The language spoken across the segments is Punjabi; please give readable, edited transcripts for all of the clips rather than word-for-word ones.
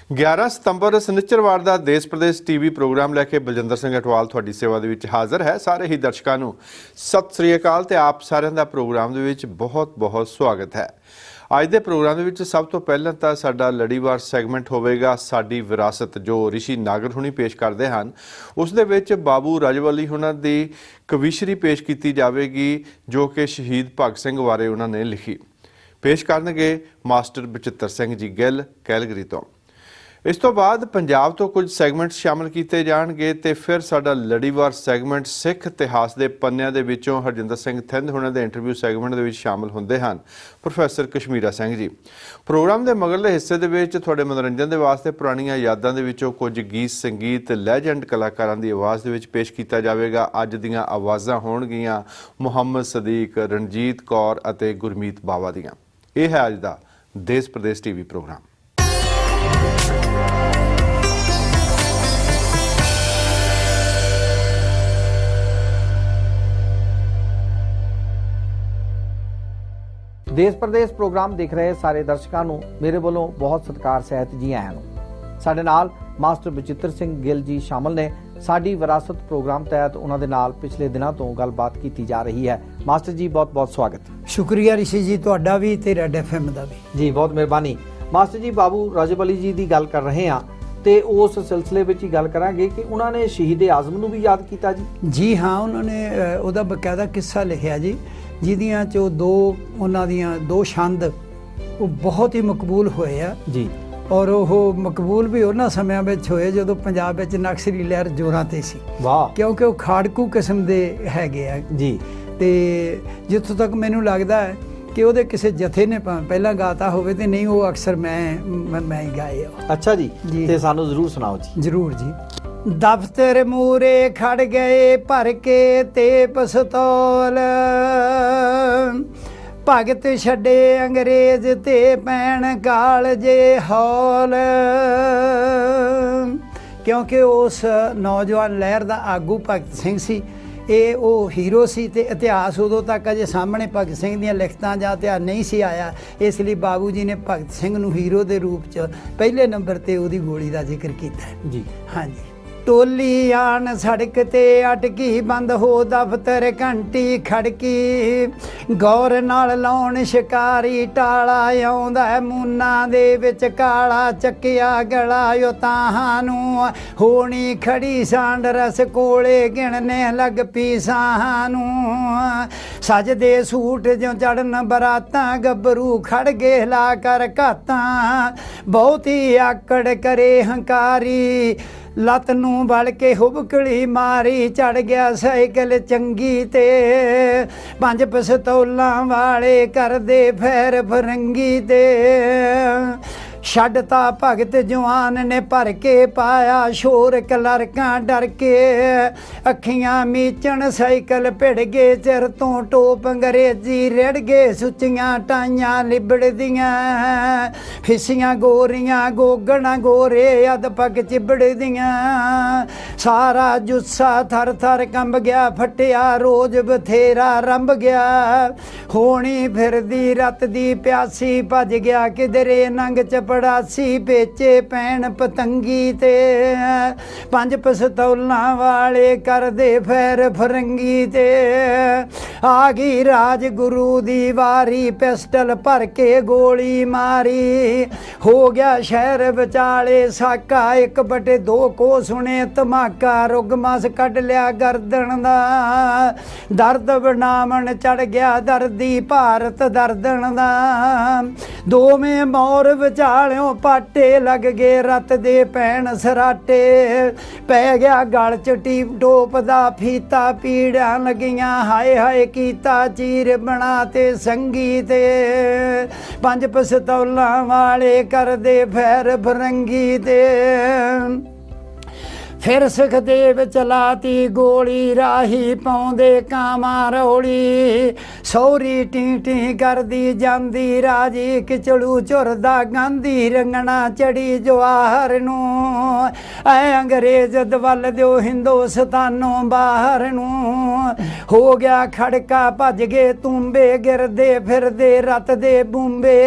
ग्यारह सितंबर सनिचरवार का देश प्रदेश टीवी प्रोग्राम लैके बलजिंदर सिंह अटवाल थोड़ी सेवा दे विच हाज़र है। सारे ही दर्शकों को सत श्री अकाल ते आप सारिਆਂ ਦਾ प्रोग्राम दे विच बहुत बहुत स्वागत है। ਅੱਜ ਦੇ प्रोग्राम दे विच सब तो पहले तो साडा लड़ीवार सैगमेंट होवेगा साडी विरासत जो ऋषि नागर हुणी पेश करते हैं। उस दे विच बाबू राजवली हुणां दी कविशरी पेश की जाएगी जो कि शहीद भगत सिंह बारे उन्होंने लिखी। पेश करनगे मास्टर बचित्र सिंह जी गिल कैलगरी तो। इस तो बाद पंजाब तो कुछ सैगमेंट शामिल किए जाएंगे तो फिर साडा लड़ीवार सैगमेंट सिख इतिहास के पन्निਆਂ ਦੇ ਵਿੱਚੋਂ हरजिंदर सिंह थिंद हुणां ਦੇ इंटरव्यू सैगमेंट ਦੇ ਵਿੱਚ शामिल ਹੁੰਦੇ ਹਨ प्रोफैसर कश्मीरा सिंह जी। प्रोग्राम के मगरले हिस्से ਦੇ ਵਿੱਚ ਤੁਹਾਡੇ मनोरंजन के वास्ते पुरानियां यादां ਦੇ ਵਿੱਚੋਂ कुछ गीत संगीत लैजेंड कलाकारां की आवाज़ ਦੇ ਵਿੱਚ पेश किया जाएगा। अज दीयां आवाज़ां होणगीਆਂ मुहम्मद सदीक, रणजीत कौर ਅਤੇ गुरमीत बावा दीयां। यह है अज दा देश प्रदेश टीवी प्रोग्राम। देश प्रदेश प्रोग्राम देख रहे सारे दर्शकों को मेरे वालों बहुत सत्कार सहित जी आयां नूं। साडे नाल मास्टर बचित्र सिंह गिल जी शामिल ने। साडी विरासत प्रोग्राम तहत उन्हां दे नाल पिछले दिनों तो गलबात की जा रही है। मास्टर जी बहुत बहुत स्वागत। शुक्रिया ऋषि जी, तुहाडा भी ते रेड एफएम दा भी जी बहुत मेहरबानी। मास्टर जी बाबू राजवली जी की गल कर रहे हैं ते उस सिलसिले में ही गल करांगे कि उन्होंने शहीद आजम नूं भी याद किया जी। जी हाँ, उन्होंने उहदा बकायदा किस्सा लिखिया जी, जिहदियां चो दो छंद वो बहुत ही मकबूल होए आ जी। और वो मकबूल भी उन्हां समयां विच होए जदों पंजाब विच नक्सली लहर जोरां ते सी। वाह। क्योंकि वो खाड़कू किस्म दे हैगे आ जी। ते जित्थों तक मैनूं लगदा है कि ਉਹਦੇ ਕਿਸੇ ਜਥੇ ਨੇ ਪਹਿਲਾਂ ਗਾਤਾ ਹੋਵੇ ਤੇ ਨਹੀਂ, ਉਹ ਅਕਸਰ ਮੈਂ ਹੀ ਗਾਏ ਆ। ਅੱਛਾ ਜੀ, ਤੇ ਸਾਨੂੰ ਜ਼ਰੂਰ ਸੁਣਾਓ ਜੀ। ਜ਼ਰੂਰ ਜੀ। ਦਫ਼ਤਰ ਮੂਰੇ ਖੜ ਗਏ ਭਰ ਕੇ ਤੇ ਪਿਸਤੌਲ, ਭਗਤ ਛੱਡੇ ਅੰਗਰੇਜ਼ ਤੇ ਪੈਣ ਕਾਲਜੇ ਹੌਲ। ਕਿਉਂਕਿ ਉਸ ਨੌਜਵਾਨ ਲਹਿਰ ਦਾ ਆਗੂ ਭਗਤ ਸਿੰਘ ਸੀ। ਇਹ ਉਹ ਹੀਰੋ ਸੀ ਤੇ ਇਤਿਹਾਸ ਉਦੋਂ ਤੱਕ ਅਜੇ ਸਾਹਮਣੇ ਭਗਤ ਸਿੰਘ ਦੀਆਂ ਲਿਖਤਾਂ ਜਾਂ ਇਤਿਹਾਸ ਨਹੀਂ ਸੀ ਆਇਆ। ਇਸ ਲਈ ਬਾਬੂ ਜੀ ਨੇ ਭਗਤ ਸਿੰਘ ਨੂੰ ਹੀਰੋ ਦੇ ਰੂਪ 'ਚ ਪਹਿਲੇ ਨੰਬਰ ਤੇ ਉਹਦੀ ਗੋਲੀ ਦਾ ਜ਼ਿਕਰ ਕੀਤਾ ਜੀ। ਹਾਂਜੀ। ਟੋਲੀ ਆਣ ਸੜਕ ਤੇ ਅਟਕੀ, ਬੰਦ ਹੋ ਦਫ਼ਤਰ ਘੰਟੀ ਖੜਕੀ, ਗੌਰ ਨਾਲ ਲਾਉਣ ਸ਼ਿਕਾਰੀ ਟਾਲਾ, ਆਉਂਦਾ ਮੂਨਾ ਦੇ ਵਿੱਚ ਕਾਲਾ, ਚੱਕਿਆ ਗਲਾ ਉਹ ਤਾਹਾਂ ਨੂੰ, ਹੋਣੀ ਖੜੀ ਸਾਂਡ ਰਸ ਕੋਲੇ, ਗਿਣਨੇ ਲੱਗ ਪੀ ਸਾਹਾਂ ਨੂੰ, ਸਜਦੇ ਸੂਟ ਜਿਉਂ ਚੜਨ ਬਰਾਤਾਂ, ਗੱਭਰੂ ਖੜ ਗਏ ਲਾ ਕਰ ਘਾਤਾਂ, ਬਹੁਤੀ ਆਕੜ ਕਰੇ ਹੰਕਾਰੀ, ਲੱਤ ਨੂੰ ਵਲ ਕੇ ਹੁਬਕਲੀ ਮਾਰੀ, ਚੜ ਗਿਆ ਸਾਈਕਲ ਚੰਗੀ ਤੇ, 5 ਪਿਸਤੌਲਾਂ ਵਾਲੇ ਕਰਦੇ ਫੈਰ ਫਰੰਗੀ ਤੇ, ਛੱਡਤਾ ਭਗਤ ਜਵਾਨ ਨੇ ਭਰ ਕੇ ਪਾਇਆ ਸ਼ੋਰ, ਕਲਰਕਾਂ ਡਰ ਕੇ ਅੱਖੀਆਂ ਮੀਚਣ, ਸਾਈਕਲ ਭਿੜ ਗਏ ਚਿਰ ਤੋਂ ਟੋਪ, ਅੰਗਰੇਜ਼ੀ ਰਿੜ ਗਏ, ਸੁੱਚੀਆਂ ਟਾਈਆਂ ਲਿਬੜਦੀਆਂ, ਫਿਸੀਆਂ ਗੋਰੀਆਂ ਗੋਗਣਾ ਗੋਰੇ, ਅਧ ਪੱਗ ਚਿਬੜਦੀਆਂ, ਸਾਰਾ ਜੁੱਸਾ ਥਰ ਥਰ ਕੰਬ ਗਿਆ, ਫਟਿਆ ਰੋਜ਼ ਬਥੇਰਾ ਰੰਭ ਗਿਆ, ਹੋਣੀ ਫਿਰਦੀ ਰਤ ਦੀ ਪਿਆਸੀ, ਭੱਜ ਗਿਆ ਕਿਧਰੇ ਨੰਗ ਚਪੜਾਸੀ, ਵੇਚੇ ਪੈਣ ਪਤੰਗੀ ਤੇ, 5 ਪਿਸਤੌਲਾਂ ਵਾਲੇ ਕਰਦੇ ਫੈਰ ਫਰੰਗੀ ਤੇ, ਆ ਗਈ ਰਾਜ ਗੁਰੂ ਦੀ ਵਾਰੀ, ਪਿਸਟਲ ਭਰ ਕੇ ਗੋਲੀ ਮਾਰੀ, ਹੋ ਗਿਆ ਸ਼ਹਿਰ ਵਿਚਾਲੇ ਸਾਕਾ, 1/2 ਕੋ ਸੁਣੇ ਧਮਾਕਾ, ਰੁਗਮਸ ਕੱਢ ਲਿਆ ਗਰਦਨ ਦਾ, ਦਰਦ ਬਣਾਵਣ ਚੜ ਗਿਆ ਦਰਦੀ ਭਾਰਤ ਦਰਦਨ ਦਾ, ਦੋਵੇਂ ਮੌਰ ਵਿਚਾਲਿਓਂ ਪਾਟੇ ਲੱਗ ਗਏ ਰੱਤ ਦੇ ਪੈਣ ਸਰਾਟੇ ਪੈ ਗਿਆ ਗਲ ਚ ਟੀਪ ਟੋਪ ਦਾ ਫੀਤਾ ਪੀੜਾਂ ਲੱਗੀਆਂ ਹਾਏ ਹਾਏ ਕੀਤਾ ਚੀਰ ਬਣਾ ਤੇ ਸੰਗੀ ਤੇ ਪੰਜ ਪਿਸਤੌਲਾਂ ਵਾਲੇ ਕਰਦੇ ਫੈਰ ਫਰੰਗੀ ਤੇ ਫਿਰ ਸੁਖਦੇਵ ਚਲਾਤੀ ਗੋਲੀ ਰਾਹੀ ਪਾਉਂਦੇ ਕਾਮਾਂ ਰੌਲੀ ਸੌਰੀ ਟੀ ਟੀ ਕਰਦੀ ਜਾਂਦੀ ਰਾਜੀ ਕਿਚੜੂ ਝੁਰਦਾ ਗਾਂਧੀ ਰੰਗਣਾ ਚੜੀ ਜਵਾਹਰ ਨੂੰ ਐ ਅੰਗਰੇਜ਼ ਦਵਲ ਦਿਓ ਹਿੰਦੁਸਤਾਨੋਂ ਬਾਹਰ ਨੂੰ ਹੋ ਗਿਆ ਖੜਕਾ ਭੱਜ ਗਏ ਤੁੰਬੇ ਗਿਰਦੇ ਫਿਰਦੇ ਰੱਤ ਦੇ ਬੁੰਬੇ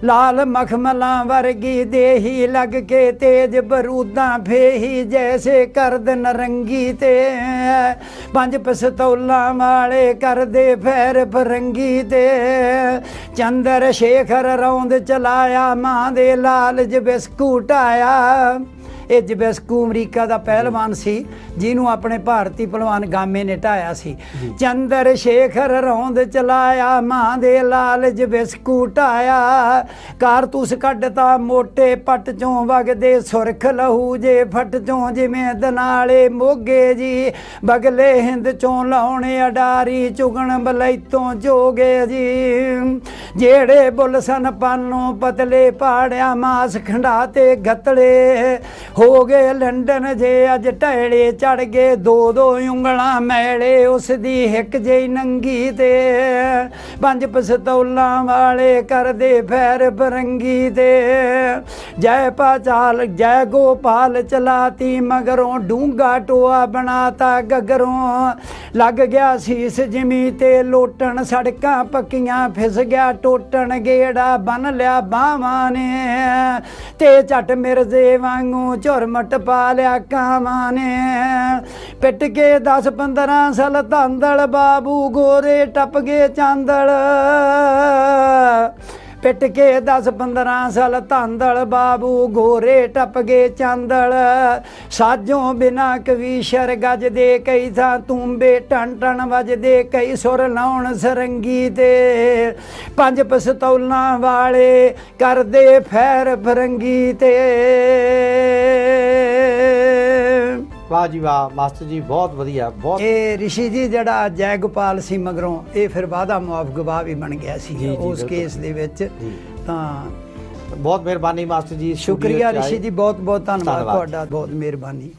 ਲਾਲ ਮਖਮਲਾਂ ਵਰਗੀ ਦੇਹੀ ਲੱਗ ਕੇ ਤੇਜ ਬਰੂਦਾਂ ਫੇਹੀ ਜੈਸੇ ਕਰਦ ਨਰੰਗੀ ਤੇ ਪੰਜ ਪਿਸਤੌਲਾਂ ਵਾਲੇ ਕਰਦੇ ਫੈਰ ਫਰੰਗੀ ਤੇ ਚੰਦਰ ਸ਼ੇਖਰ ਰੌਂਦ ਚਲਾਇਆ ਮਾਂ ਦੇ ਲਾਲਚ ਬਿਸਕੁਟ ਆਇਆ ਇਹ ਜਬੈਸਕੂ ਅਮਰੀਕਾ ਦਾ ਪਹਿਲਵਾਨ ਸੀ ਜਿਹਨੂੰ ਆਪਣੇ ਭਾਰਤੀ ਪਹਿਲਵਾਨ ਗਾਮੇ ਨੇ ਢਾਇਆ ਸੀ ਚੰਦਰ ਸ਼ੇਖਰ ਰੌਂਦ ਚਲਾਇਆ ਮਾਂ ਦੇ ਲਾਲਚ ਬਿਸਕੂ ਢਾਇਆ ਕਾਰਤੂਸ ਕੱਢਤਾ ਮੋਟੇ ਪੱਟ ਚੋਂ ਵਗਦੇ ਸੁਰਖ ਲਹੂ ਜੇ ਫੱਟ ਚੋਂ ਜਿਵੇਂ ਦਨਾਲੇ ਮੋਗੇ ਜੀ ਬਗਲੇ ਹਿੰਦ ਚੋਂ ਲਾਉਣੇ ਅਡਾਰੀ ਚੁਗਣ ਬਲੈਤੋਂ ਜੋਗੇ ਜੀ ਜਿਹੜੇ ਬੁੱਲ ਸਨ ਪਾਨੋਂ ਪਤਲੇ ਪਾੜਿਆ ਮਾਸ ਖੰਡਾ ਤੇ ਗਤਲੇ ਹੋ ਗਏ ਲੰਡਨ ਜੇ ਅੱਜ ਢੈਲੇ ਚੜ ਗਏ ਦੋ ਦੋ ਉਂਗਲਾਂ ਮੈਲੇ ਉਸ ਦੀ ਹਿੱਕ ਜਿਹੀ ਨੰਗੀ ਤੇ ਪੰਜ ਪਿਸਤੌਲਾਂ ਵਾਲੇ ਕਰਦੇ ਫੈਰ ਫਰੰਗੀ ਤੇ ਜੈ ਪਾਚਾਲ ਜੈ ਗੋਪਾਲ ਚਲਾਤੀ ਮਗਰੋਂ ਡੂੰਗਾ ਟੋਆ ਬਣਾਤਾ ਗਗਰੋਂ ਲੱਗ ਗਿਆ ਸੀਸ ਜਿਮੀ ਤੇ ਲੋਟਣ ਸੜਕਾਂ ਪੱਕੀਆਂ ਫਿਸ ਗਿਆ ਟੋਟਣ ਗੇੜਾ ਬੰਨ ਲਿਆ ਬਾਹਾਂ ਨੇ ਤੇ ਝਟ ਮਿਰਜ਼ੇ ਵਾਂਗੂ ਝੁਰਮਟ ਪਾ ਲਿਆ ਕਾਵਾਂ ਨੇ ਪਿੱਟ ਕੇ 10-15 ਸਾਲ ਧਾਂਦਲ ਬਾਬੂ ਗੋਰੇ ਟੱਪ ਗਏ ਚਾਂਦਲ ਪਿੱਟ ਕੇ 10-15 ਸਾਲ ਧਾਂਦਲ ਬਾਬੂ ਗੋਰੇ ਟੱਪ ਗਏ ਚਾਂਦਲ ਸਾਜੋਂ ਬਿਨਾ ਕਵੀਸ਼ਰ ਗੱਜਦੇ ਕਈ ਥਾਂ ਤੂੰਬੇ ਟਣ ਟਣ ਵੱਜਦੇ ਕਈ ਸੁਰ ਲਾਉਣ ਸਰੰਗੀ ਤੇ ਪੰਜ ਪਿਸਤੌਲਾਂ ਵਾਲੇ ਕਰਦੇ ਫੈਰ ਫਰੰਗੀ ਤੇ ਵਾਹ ਜੀ ਵਾਹ ਮਾਸਟਰ ਜੀ ਬਹੁਤ ਵਧੀਆ ਬਹੁਤ ਇਹ ਰਿਸ਼ੀ ਜੀ ਜਿਹੜਾ ਜੈ ਗੋਪਾਲ ਸੀ ਮਗਰੋਂ ਇਹ ਫਿਰ ਵਾਦਾ ਮੁਆਫ ਗਵਾਹ ਵੀ ਬਣ ਗਿਆ ਸੀ ਉਸ ਕੇਸ ਦੇ ਵਿੱਚ ਤਾਂ ਬਹੁਤ ਮਿਹਰਬਾਨੀ ਮਾਸਟਰ ਜੀ ਸ਼ੁਕਰੀਆ ਰਿਸ਼ੀ ਜੀ ਬਹੁਤ ਬਹੁਤ ਧੰਨਵਾਦ ਤੁਹਾਡਾ ਬਹੁਤ ਮਿਹਰਬਾਨੀ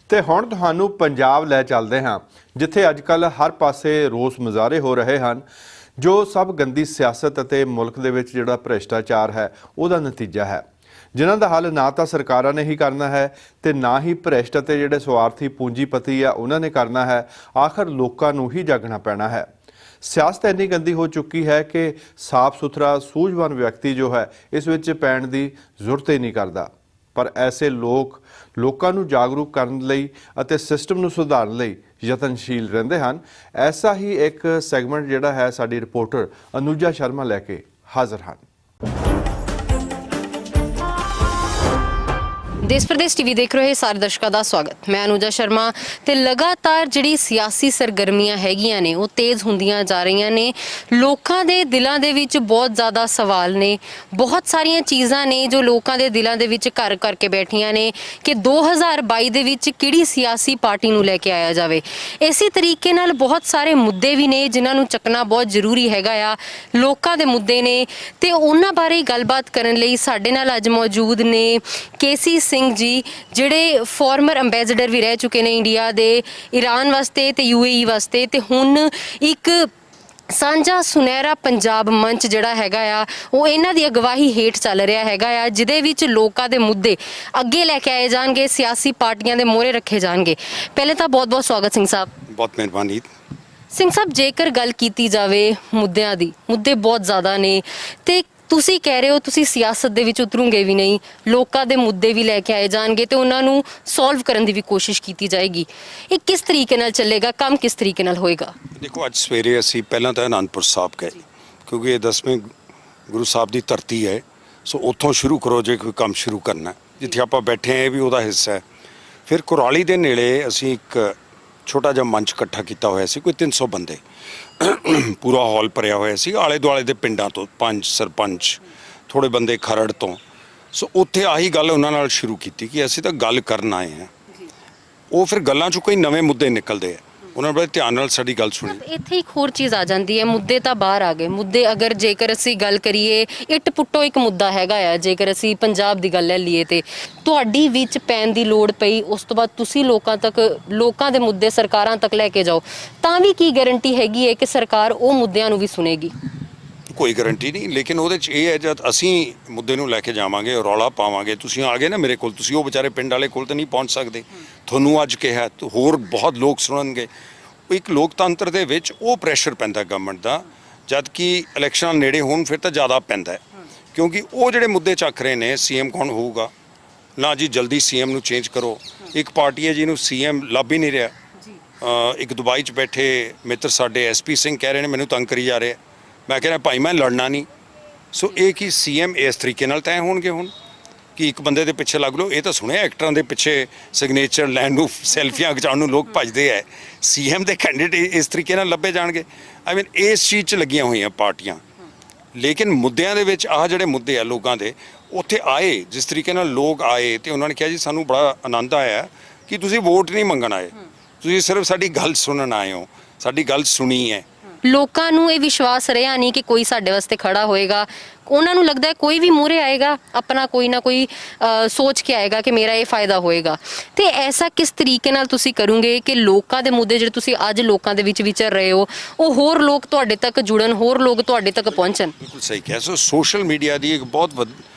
ਤੇ ਹੁਣ ਤੁਹਾਨੂੰ ਪੰਜਾਬ ਲੈ ਚੱਲਦੇ ਹਾਂ ਜਿੱਥੇ ਅੱਜ ਕੱਲ੍ਹ ਹਰ ਪਾਸੇ ਰੋਸ ਮੁਜ਼ਾਹਰੇ ਹੋ ਰਹੇ ਹਨ ਜੋ ਸਭ ਗੰਦੀ ਸਿਆਸਤ ਅਤੇ ਮੁਲਕ ਦੇ ਵਿੱਚ ਜਿਹੜਾ ਭ੍ਰਿਸ਼ਟਾਚਾਰ ਹੈ ਉਹਦਾ ਨਤੀਜਾ ਹੈ ਜਿਨ੍ਹਾਂ ਦਾ ਹੱਲ ਨਾ ਤਾਂ ਸਰਕਾਰਾਂ ਨੇ ਹੀ ਕਰਨਾ ਹੈ ਤੇ ਨਾ ਹੀ ਭ੍ਰਿਸ਼ਟ ਅਤੇ ਜਿਹੜੇ ਸਵਾਰਥੀ ਪੂੰਜੀਪਤੀ ਆ ਉਹਨਾਂ ਨੇ ਕਰਨਾ ਹੈ ਆਖਰ ਲੋਕਾਂ ਨੂੰ ਹੀ ਜਾਗਣਾ ਪੈਣਾ ਹੈ। ਸਿਆਸਤ ਇੰਨੀ ਗੰਦੀ ਹੋ ਚੁੱਕੀ ਹੈ ਕਿ ਸਾਫ਼ ਸੁਥਰਾ ਸੂਝਵਾਨ ਵਿਅਕਤੀ ਜੋ ਹੈ ਇਸ ਵਿੱਚ ਪੈਣ ਦੀ ਜ਼ਰੂਰਤ ਹੀ ਨਹੀਂ ਕਰਦਾ ਪਰ ਐਸੇ ਲੋਕਾਂ ਨੂੰ ਜਾਗਰੂਕ ਕਰਨ ਲਈ ਅਤੇ ਸਿਸਟਮ ਨੂੰ ਸੁਧਾਰਨ ਲਈ ਯਤਨਸ਼ੀਲ ਰਹਿੰਦੇ ਹਨ। ਐਸਾ ਹੀ ਇੱਕ ਸੈਗਮੈਂਟ ਜਿਹੜਾ ਹੈ ਸਾਡੀ ਰਿਪੋਰਟਰ ਅਨੂਜਾ ਸ਼ਰਮਾ ਲੈ ਕੇ ਹਾਜ਼ਰ ਹਨ। देश प्रदेश टीवी देख रहे ਸਾਰੇ ਦਰਸ਼ਕਾਂ ਦਾ ਸਵਾਗਤ ਮੈਂ ਅਨੂਜਾ ਸ਼ਰਮਾ ਤੇ ਲਗਾਤਾਰ ਜਿਹੜੀ ਸਿਆਸੀ ਸਰਗਰਮੀਆਂ ਹੈਗੀਆਂ ਨੇ ਉਹ ਤੇਜ਼ ਹੁੰਦੀਆਂ ਜਾ ਰਹੀਆਂ ਨੇ ਲੋਕਾਂ ਦੇ ਦਿਲਾਂ ਦੇ ਵਿੱਚ ਬਹੁਤ ਜ਼ਿਆਦਾ ਸਵਾਲ ਨੇ ਬਹੁਤ ਸਾਰੀਆਂ ਚੀਜ਼ਾਂ ਨੇ ਜੋ ਲੋਕਾਂ ਦੇ ਦਿਲਾਂ ਦੇ ਵਿੱਚ ਘਰ ਕਰਕੇ ਬੈਠੀਆਂ ਨੇ ਕਿ 2022 ਦੇ ਵਿੱਚ ਕਿਹੜੀ ਸਿਆਸੀ ਪਾਰਟੀ ਨੂੰ ਲੈ ਕੇ ਆਇਆ ਜਾਵੇ। ਇਸੇ ਤਰੀਕੇ ਨਾਲ ਬਹੁਤ ਸਾਰੇ ਮੁੱਦੇ ਵੀ ਨੇ ਜਿਨ੍ਹਾਂ ਨੂੰ ਚੱਕਣਾ ਬਹੁਤ ਜ਼ਰੂਰੀ ਹੈਗਾ ਆ ਲੋਕਾਂ ਦੇ ਮੁੱਦੇ ਨੇ ਤੇ ਉਹਨਾਂ ਬਾਰੇ ਗੱਲਬਾਤ ਕਰਨ ਲਈ ਸਾਡੇ ਨਾਲ ਅੱਜ ਮੌਜੂਦ ਨੇ ਕੇਸੀ ਸਿੰਘ ਜੀ ਜਿਹੜੇ ਫਾਰਮਰ ਅੰਬੈਸਡਰ ਵੀ ਰਹਿ ਚੁੱਕੇ ਨੇ ਇੰਡੀਆ ਦੇ ਈਰਾਨ ਵਾਸਤੇ ਤੇ UAE ਵਾਸਤੇ ਤੇ ਹੁਣ ਇੱਕ ਸਾਂਝਾ ਸੁਨਹਿਰਾ ਪੰਜਾਬ ਮੰਚ ਜਿਹੜਾ ਹੈਗਾ ਆ ਉਹ ਇਹਨਾਂ ਦੀ ਅਗਵਾਈ ਹੇਠ ਚੱਲ ਰਿਹਾ ਹੈਗਾ ਆ ਜਿਹਦੇ ਵਿੱਚ ਲੋਕਾਂ ਦੇ ਮੁੱਦੇ ਅੱਗੇ ਲੈ ਕੇ ਆਏ ਜਾਣਗੇ ਸਿਆਸੀ ਪਾਰਟੀਆਂ ਦੇ ਮੋਹਰੇ ਰੱਖੇ ਜਾਣਗੇ। ਪਹਿਲੇ ਤਾਂ ਬਹੁਤ ਬਹੁਤ ਸਵਾਗਤ ਸਿੰਘ ਸਾਹਿਬ। ਬਹੁਤ ਮਿਹਰਬਾਨੀ ਸਿੰਘ ਸਾਹਿਬ ਜੇਕਰ ਗੱਲ ਕੀਤੀ ਜਾਵੇ ਮੁੱਦਿਆਂ ਦੀ ਮੁੱਦੇ ਬਹੁਤ ਜ਼ਿਆਦਾ ਨੇ ਤੇ ਤੁਸੀਂ ਕਹਿ ਰਹੇ ਹੋ ਤੁਸੀਂ ਸਿਆਸਤ ਦੇ ਵਿੱਚ ਉਤਰੋਗੇ ਵੀ ਨਹੀਂ, ਲੋਕਾਂ ਦੇ ਮੁੱਦੇ ਵੀ ਲੈ ਕੇ ਆਏ ਜਾਣਗੇ ਤੇ ਉਹਨਾਂ ਨੂੰ ਸੋਲਵ ਕਰਨ ਦੀ ਵੀ ਕੋਸ਼ਿਸ਼ ਕੀਤੀ ਜਾਏਗੀ। ਇਹ ਕਿਸ ਤਰੀਕੇ ਨਾਲ ਚੱਲੇਗਾ, ਕੰਮ ਕਿਸ ਤਰੀਕੇ ਨਾਲ ਹੋਏਗਾ? ਦੇਖੋ, ਅੱਜ ਸਵੇਰੇ ਅਸੀਂ ਪਹਿਲਾਂ ਤਾਂ ਅਨੰਦਪੁਰ ਸਾਹਿਬ ਗਏ ਕਿਉਂਕਿ ਇਹ 10ਵੇਂ ਗੁਰੂ ਸਾਹਿਬ ਦੀ ਧਰਤੀ ਹੈ। ਸੋ ਉੱਥੋਂ ਸ਼ੁਰੂ ਕਰੋ ਜੇ ਕੋਈ ਕੰਮ ਸ਼ੁਰੂ ਕਰਨਾ। ਜਿੱਥੇ ਆਪਾਂ ਬੈਠੇ ਹਾਂ ਇਹ ਵੀ ਉਹਦਾ ਹਿੱਸਾ ਹੈ। ਫਿਰ ਕੁਰਾਲੀ ਦੇ ਨੇੜੇ ਅਸੀਂ ਇੱਕ ਛੋਟਾ ਜਿਹਾ ਮੰਚ ਇਕੱਠਾ ਕੀਤਾ ਹੋਇਆ ਸੀ, ਕੋਈ 300 ਬੰਦੇ, ਪੂਰਾ ਹਾਲ ਭਰਿਆ ਹੋਇਆ ਸੀ। ਆਲੇ ਦੁਆਲੇ ਦੇ ਪਿੰਡਾਂ ਤੋਂ 5 ਸਰਪੰਚ, ਥੋੜ੍ਹੇ ਬੰਦੇ ਖਰੜ ਤੋਂ। ਸੋ ਉੱਥੇ ਆਹੀ ਗੱਲ ਉਹਨਾਂ ਨਾਲ ਸ਼ੁਰੂ ਕੀਤੀ ਕਿ ਅਸੀਂ ਤਾਂ ਗੱਲ ਕਰਨ ਆਏ ਹਾਂ। ਉਹ ਫਿਰ ਗੱਲਾਂ 'ਚੋਂ ਕੋਈ ਨਵੇਂ ਮੁੱਦੇ ਨਿਕਲਦੇ ਆ, ਉਹਨਾਂ ਨੇ ਬੜੇ ਧਿਆਨ ਨਾਲ ਸਾਡੀ ਗੱਲ ਸੁਣੀ। ਇੱਥੇ ਇੱਕ ਹੋਰ ਚੀਜ਼ ਆ ਜਾਂਦੀ ਹੈ, ਮੁੱਦੇ ਤਾਂ ਬਾਹਰ ਆ ਗਏ। ਮੁੱਦੇ ਅਗਰ ਜੇਕਰ ਅਸੀਂ ਗੱਲ ਕਰੀਏ, ਇੱਟ ਪੁੱਟੋ ਇੱਕ ਮੁੱਦਾ ਹੈਗਾ ਆ। ਜੇਕਰ ਅਸੀਂ ਪੰਜਾਬ ਦੀ ਗੱਲ ਲੈ ਲਈਏ ਤੇ ਤੁਹਾਡੀ ਵਿੱਚ ਪੈਣ ਦੀ ਲੋੜ ਪਈ, ਉਸ ਤੋਂ ਬਾਅਦ ਤੁਸੀਂ ਲੋਕਾਂ ਦੇ ਮੁੱਦੇ ਸਰਕਾਰਾਂ ਤੱਕ ਲੈ ਕੇ ਜਾਓ, ਤਾਂ ਵੀ ਕੀ ਗਾਰੰਟੀ ਹੈਗੀ ਹੈ ਕਿ ਸਰਕਾਰ ਉਹ ਮੁੱਦਿਆਂ ਨੂੰ ਵੀ ਸੁਣੇਗੀ? ਕੋਈ ਗਾਰੰਟੀ ਨਹੀਂ, ਲੇਕਿਨ ਉਹਦੇ 'ਚ ਇਹ ਹੈ ਜਦ ਅਸੀਂ ਮੁੱਦੇ ਨੂੰ ਲੈ ਕੇ ਜਾਵਾਂਗੇ, ਰੌਲਾ ਪਾਵਾਂਗੇ, ਤੁਸੀਂ ਆ ਗਏ ਨਾ ਮੇਰੇ ਕੋਲ, ਤੁਸੀਂ ਉਹ ਵਿਚਾਰੇ ਪਿੰਡ ਵਾਲੇ ਕੋਲ ਤਾਂ ਨਹੀਂ ਪਹੁੰਚ ਸਕਦੇ। ਤੁਹਾਨੂੰ ਅੱਜ ਕਿਹਾ ਤਾਂ ਹੋਰ ਬਹੁਤ ਲੋਕ ਸੁਣਨਗੇ। ਇੱਕ ਲੋਕਤੰਤਰ ਦੇ ਵਿੱਚ ਉਹ ਪ੍ਰੈਸ਼ਰ ਪੈਂਦਾ ਗਵਰਨਮੈਂਟ ਦਾ, ਜਦ ਕਿ ਇਲੈਕਸ਼ਨਾਂ ਨੇੜੇ ਹੋਣ ਫਿਰ ਤਾਂ ਜ਼ਿਆਦਾ ਪੈਂਦਾ ਹੈ। ਕਿਉਂਕਿ ਉਹ ਜਿਹੜੇ ਮੁੱਦੇ ਚੱਕ ਰਹੇ ਨੇ, ਸੀਐਮ ਕੌਣ ਹੋਊਗਾ ਨਾ ਜੀ, ਜਲਦੀ ਸੀਐਮ ਨੂੰ ਚੇਂਜ ਕਰੋ। ਇੱਕ ਪਾਰਟੀ ਹੈ ਜਿਹਨੂੰ ਸੀਐਮ ਲੱਭ ਹੀ ਨਹੀਂ ਰਿਹਾ। ਇੱਕ ਦੁਬਈ 'ਚ ਬੈਠੇ ਮਿੱਤਰ ਸਾਡੇ ਐਸਪੀ ਸਿੰਘ ਕਹਿ ਰਹੇ ਨੇ ਮੈਨੂੰ ਤੰਗ ਕਰੀ ਜਾ ਰਹੇ। ਮੈਂ ਕਹਿ ਰਿਹਾ ਭਾਈ ਮੈਂ ਲੜਨਾ ਨਹੀਂ। ਸੋ ਇਹ ਕੀ ਸੀਐਮ ਇਸ ਤਰੀਕੇ ਨਾਲ ਤੈਅ ਹੋਣਗੇ ਹੁਣ ਕਿ ਇੱਕ ਬੰਦੇ ਦੇ ਪਿੱਛੇ ਲੱਗ ਲਓ? ਇਹ ਤਾਂ ਸੁਣਿਆ ਐਕਟਰਾਂ ਦੇ ਪਿੱਛੇ ਸਿਗਨੇਚਰ ਲੈਣ ਨੂੰ, ਸੈਲਫੀਆਂ ਖਿਚਾਉਣ ਨੂੰ ਲੋਕ ਭੱਜਦੇ ਹੈ। ਸੀਐਮ ਦੇ ਕੈਂਡੀਡੇਟ ਇਸ ਤਰੀਕੇ ਨਾਲ ਲੱਭੇ ਜਾਣਗੇ? ਆਈ ਮੀਨ ਇਸ ਚੀਜ਼ 'ਚ ਲੱਗੀਆਂ ਹੋਈਆਂ ਪਾਰਟੀਆਂ। ਲੇਕਿਨ ਮੁੱਦਿਆਂ ਦੇ ਵਿੱਚ ਆਹ ਜਿਹੜੇ ਮੁੱਦੇ ਆ ਲੋਕਾਂ ਦੇ, ਉੱਥੇ ਆਏ ਜਿਸ ਤਰੀਕੇ ਨਾਲ ਲੋਕ ਆਏ ਤੇ ਉਹਨਾਂ ਨੇ ਕਿਹਾ ਜੀ ਸਾਨੂੰ ਬੜਾ ਆਨੰਦ ਆਇਆ ਕਿ ਤੁਸੀਂ ਵੋਟ ਨਹੀਂ ਮੰਗਣ ਆਏ, ਤੁਸੀਂ ਸਿਰਫ ਸਾਡੀ ਗੱਲ ਸੁਣਨ ਆਏ ਹੋ, ਸਾਡੀ ਗੱਲ ਸੁਣੀ ਹੈ। ਲੋਕਾਂ ਨੂੰ ਇਹ ਵਿਸ਼ਵਾਸ ਰਿਹਾ ਨਹੀਂ ਕਿ ਕੋਈ ਸਾਡੇ ਵਾਸਤੇ ਖੜਾ ਹੋਏਗਾ। ਉਹਨਾਂ ਨੂੰ ਲੱਗਦਾ ਹੈ ਕੋਈ ਵੀ ਮੂਹਰੇ ਆਏਗਾ ਆਪਣਾ ਕੋਈ ਨਾ ਕੋਈ ਸੋਚ ਕੇ ਆਏਗਾ ਕਿ ਮੇਰਾ ਇਹ ਫਾਇਦਾ ਹੋਏਗਾ। ਤੇ ਐਸਾ ਕਿਸ ਤਰੀਕੇ ਨਾਲ ਤੁਸੀਂ ਕਰੋਗੇ ਕਿ ਲੋਕਾਂ ਦੇ ਮੁੱਦੇ ਜਿਹੜੇ ਤੁਸੀਂ ਅੱਜ ਲੋਕਾਂ ਦੇ ਵਿੱਚ ਵਿਚਰ ਰਹੇ ਹੋ, ਉਹ ਹੋਰ ਲੋਕ ਤੁਹਾਡੇ ਤੱਕ ਜੁੜਨ, ਹੋਰ ਲੋਕ ਤੁਹਾਡੇ ਤੱਕ ਪਹੁੰਚਣ? ਬਿਲਕੁਲ ਸਹੀ ਕਿਹਾ। ਸੋ ਸੋਸ਼ਲ ਮੀਡੀਆ ਦੀ ਇੱਕ ਬਹੁਤ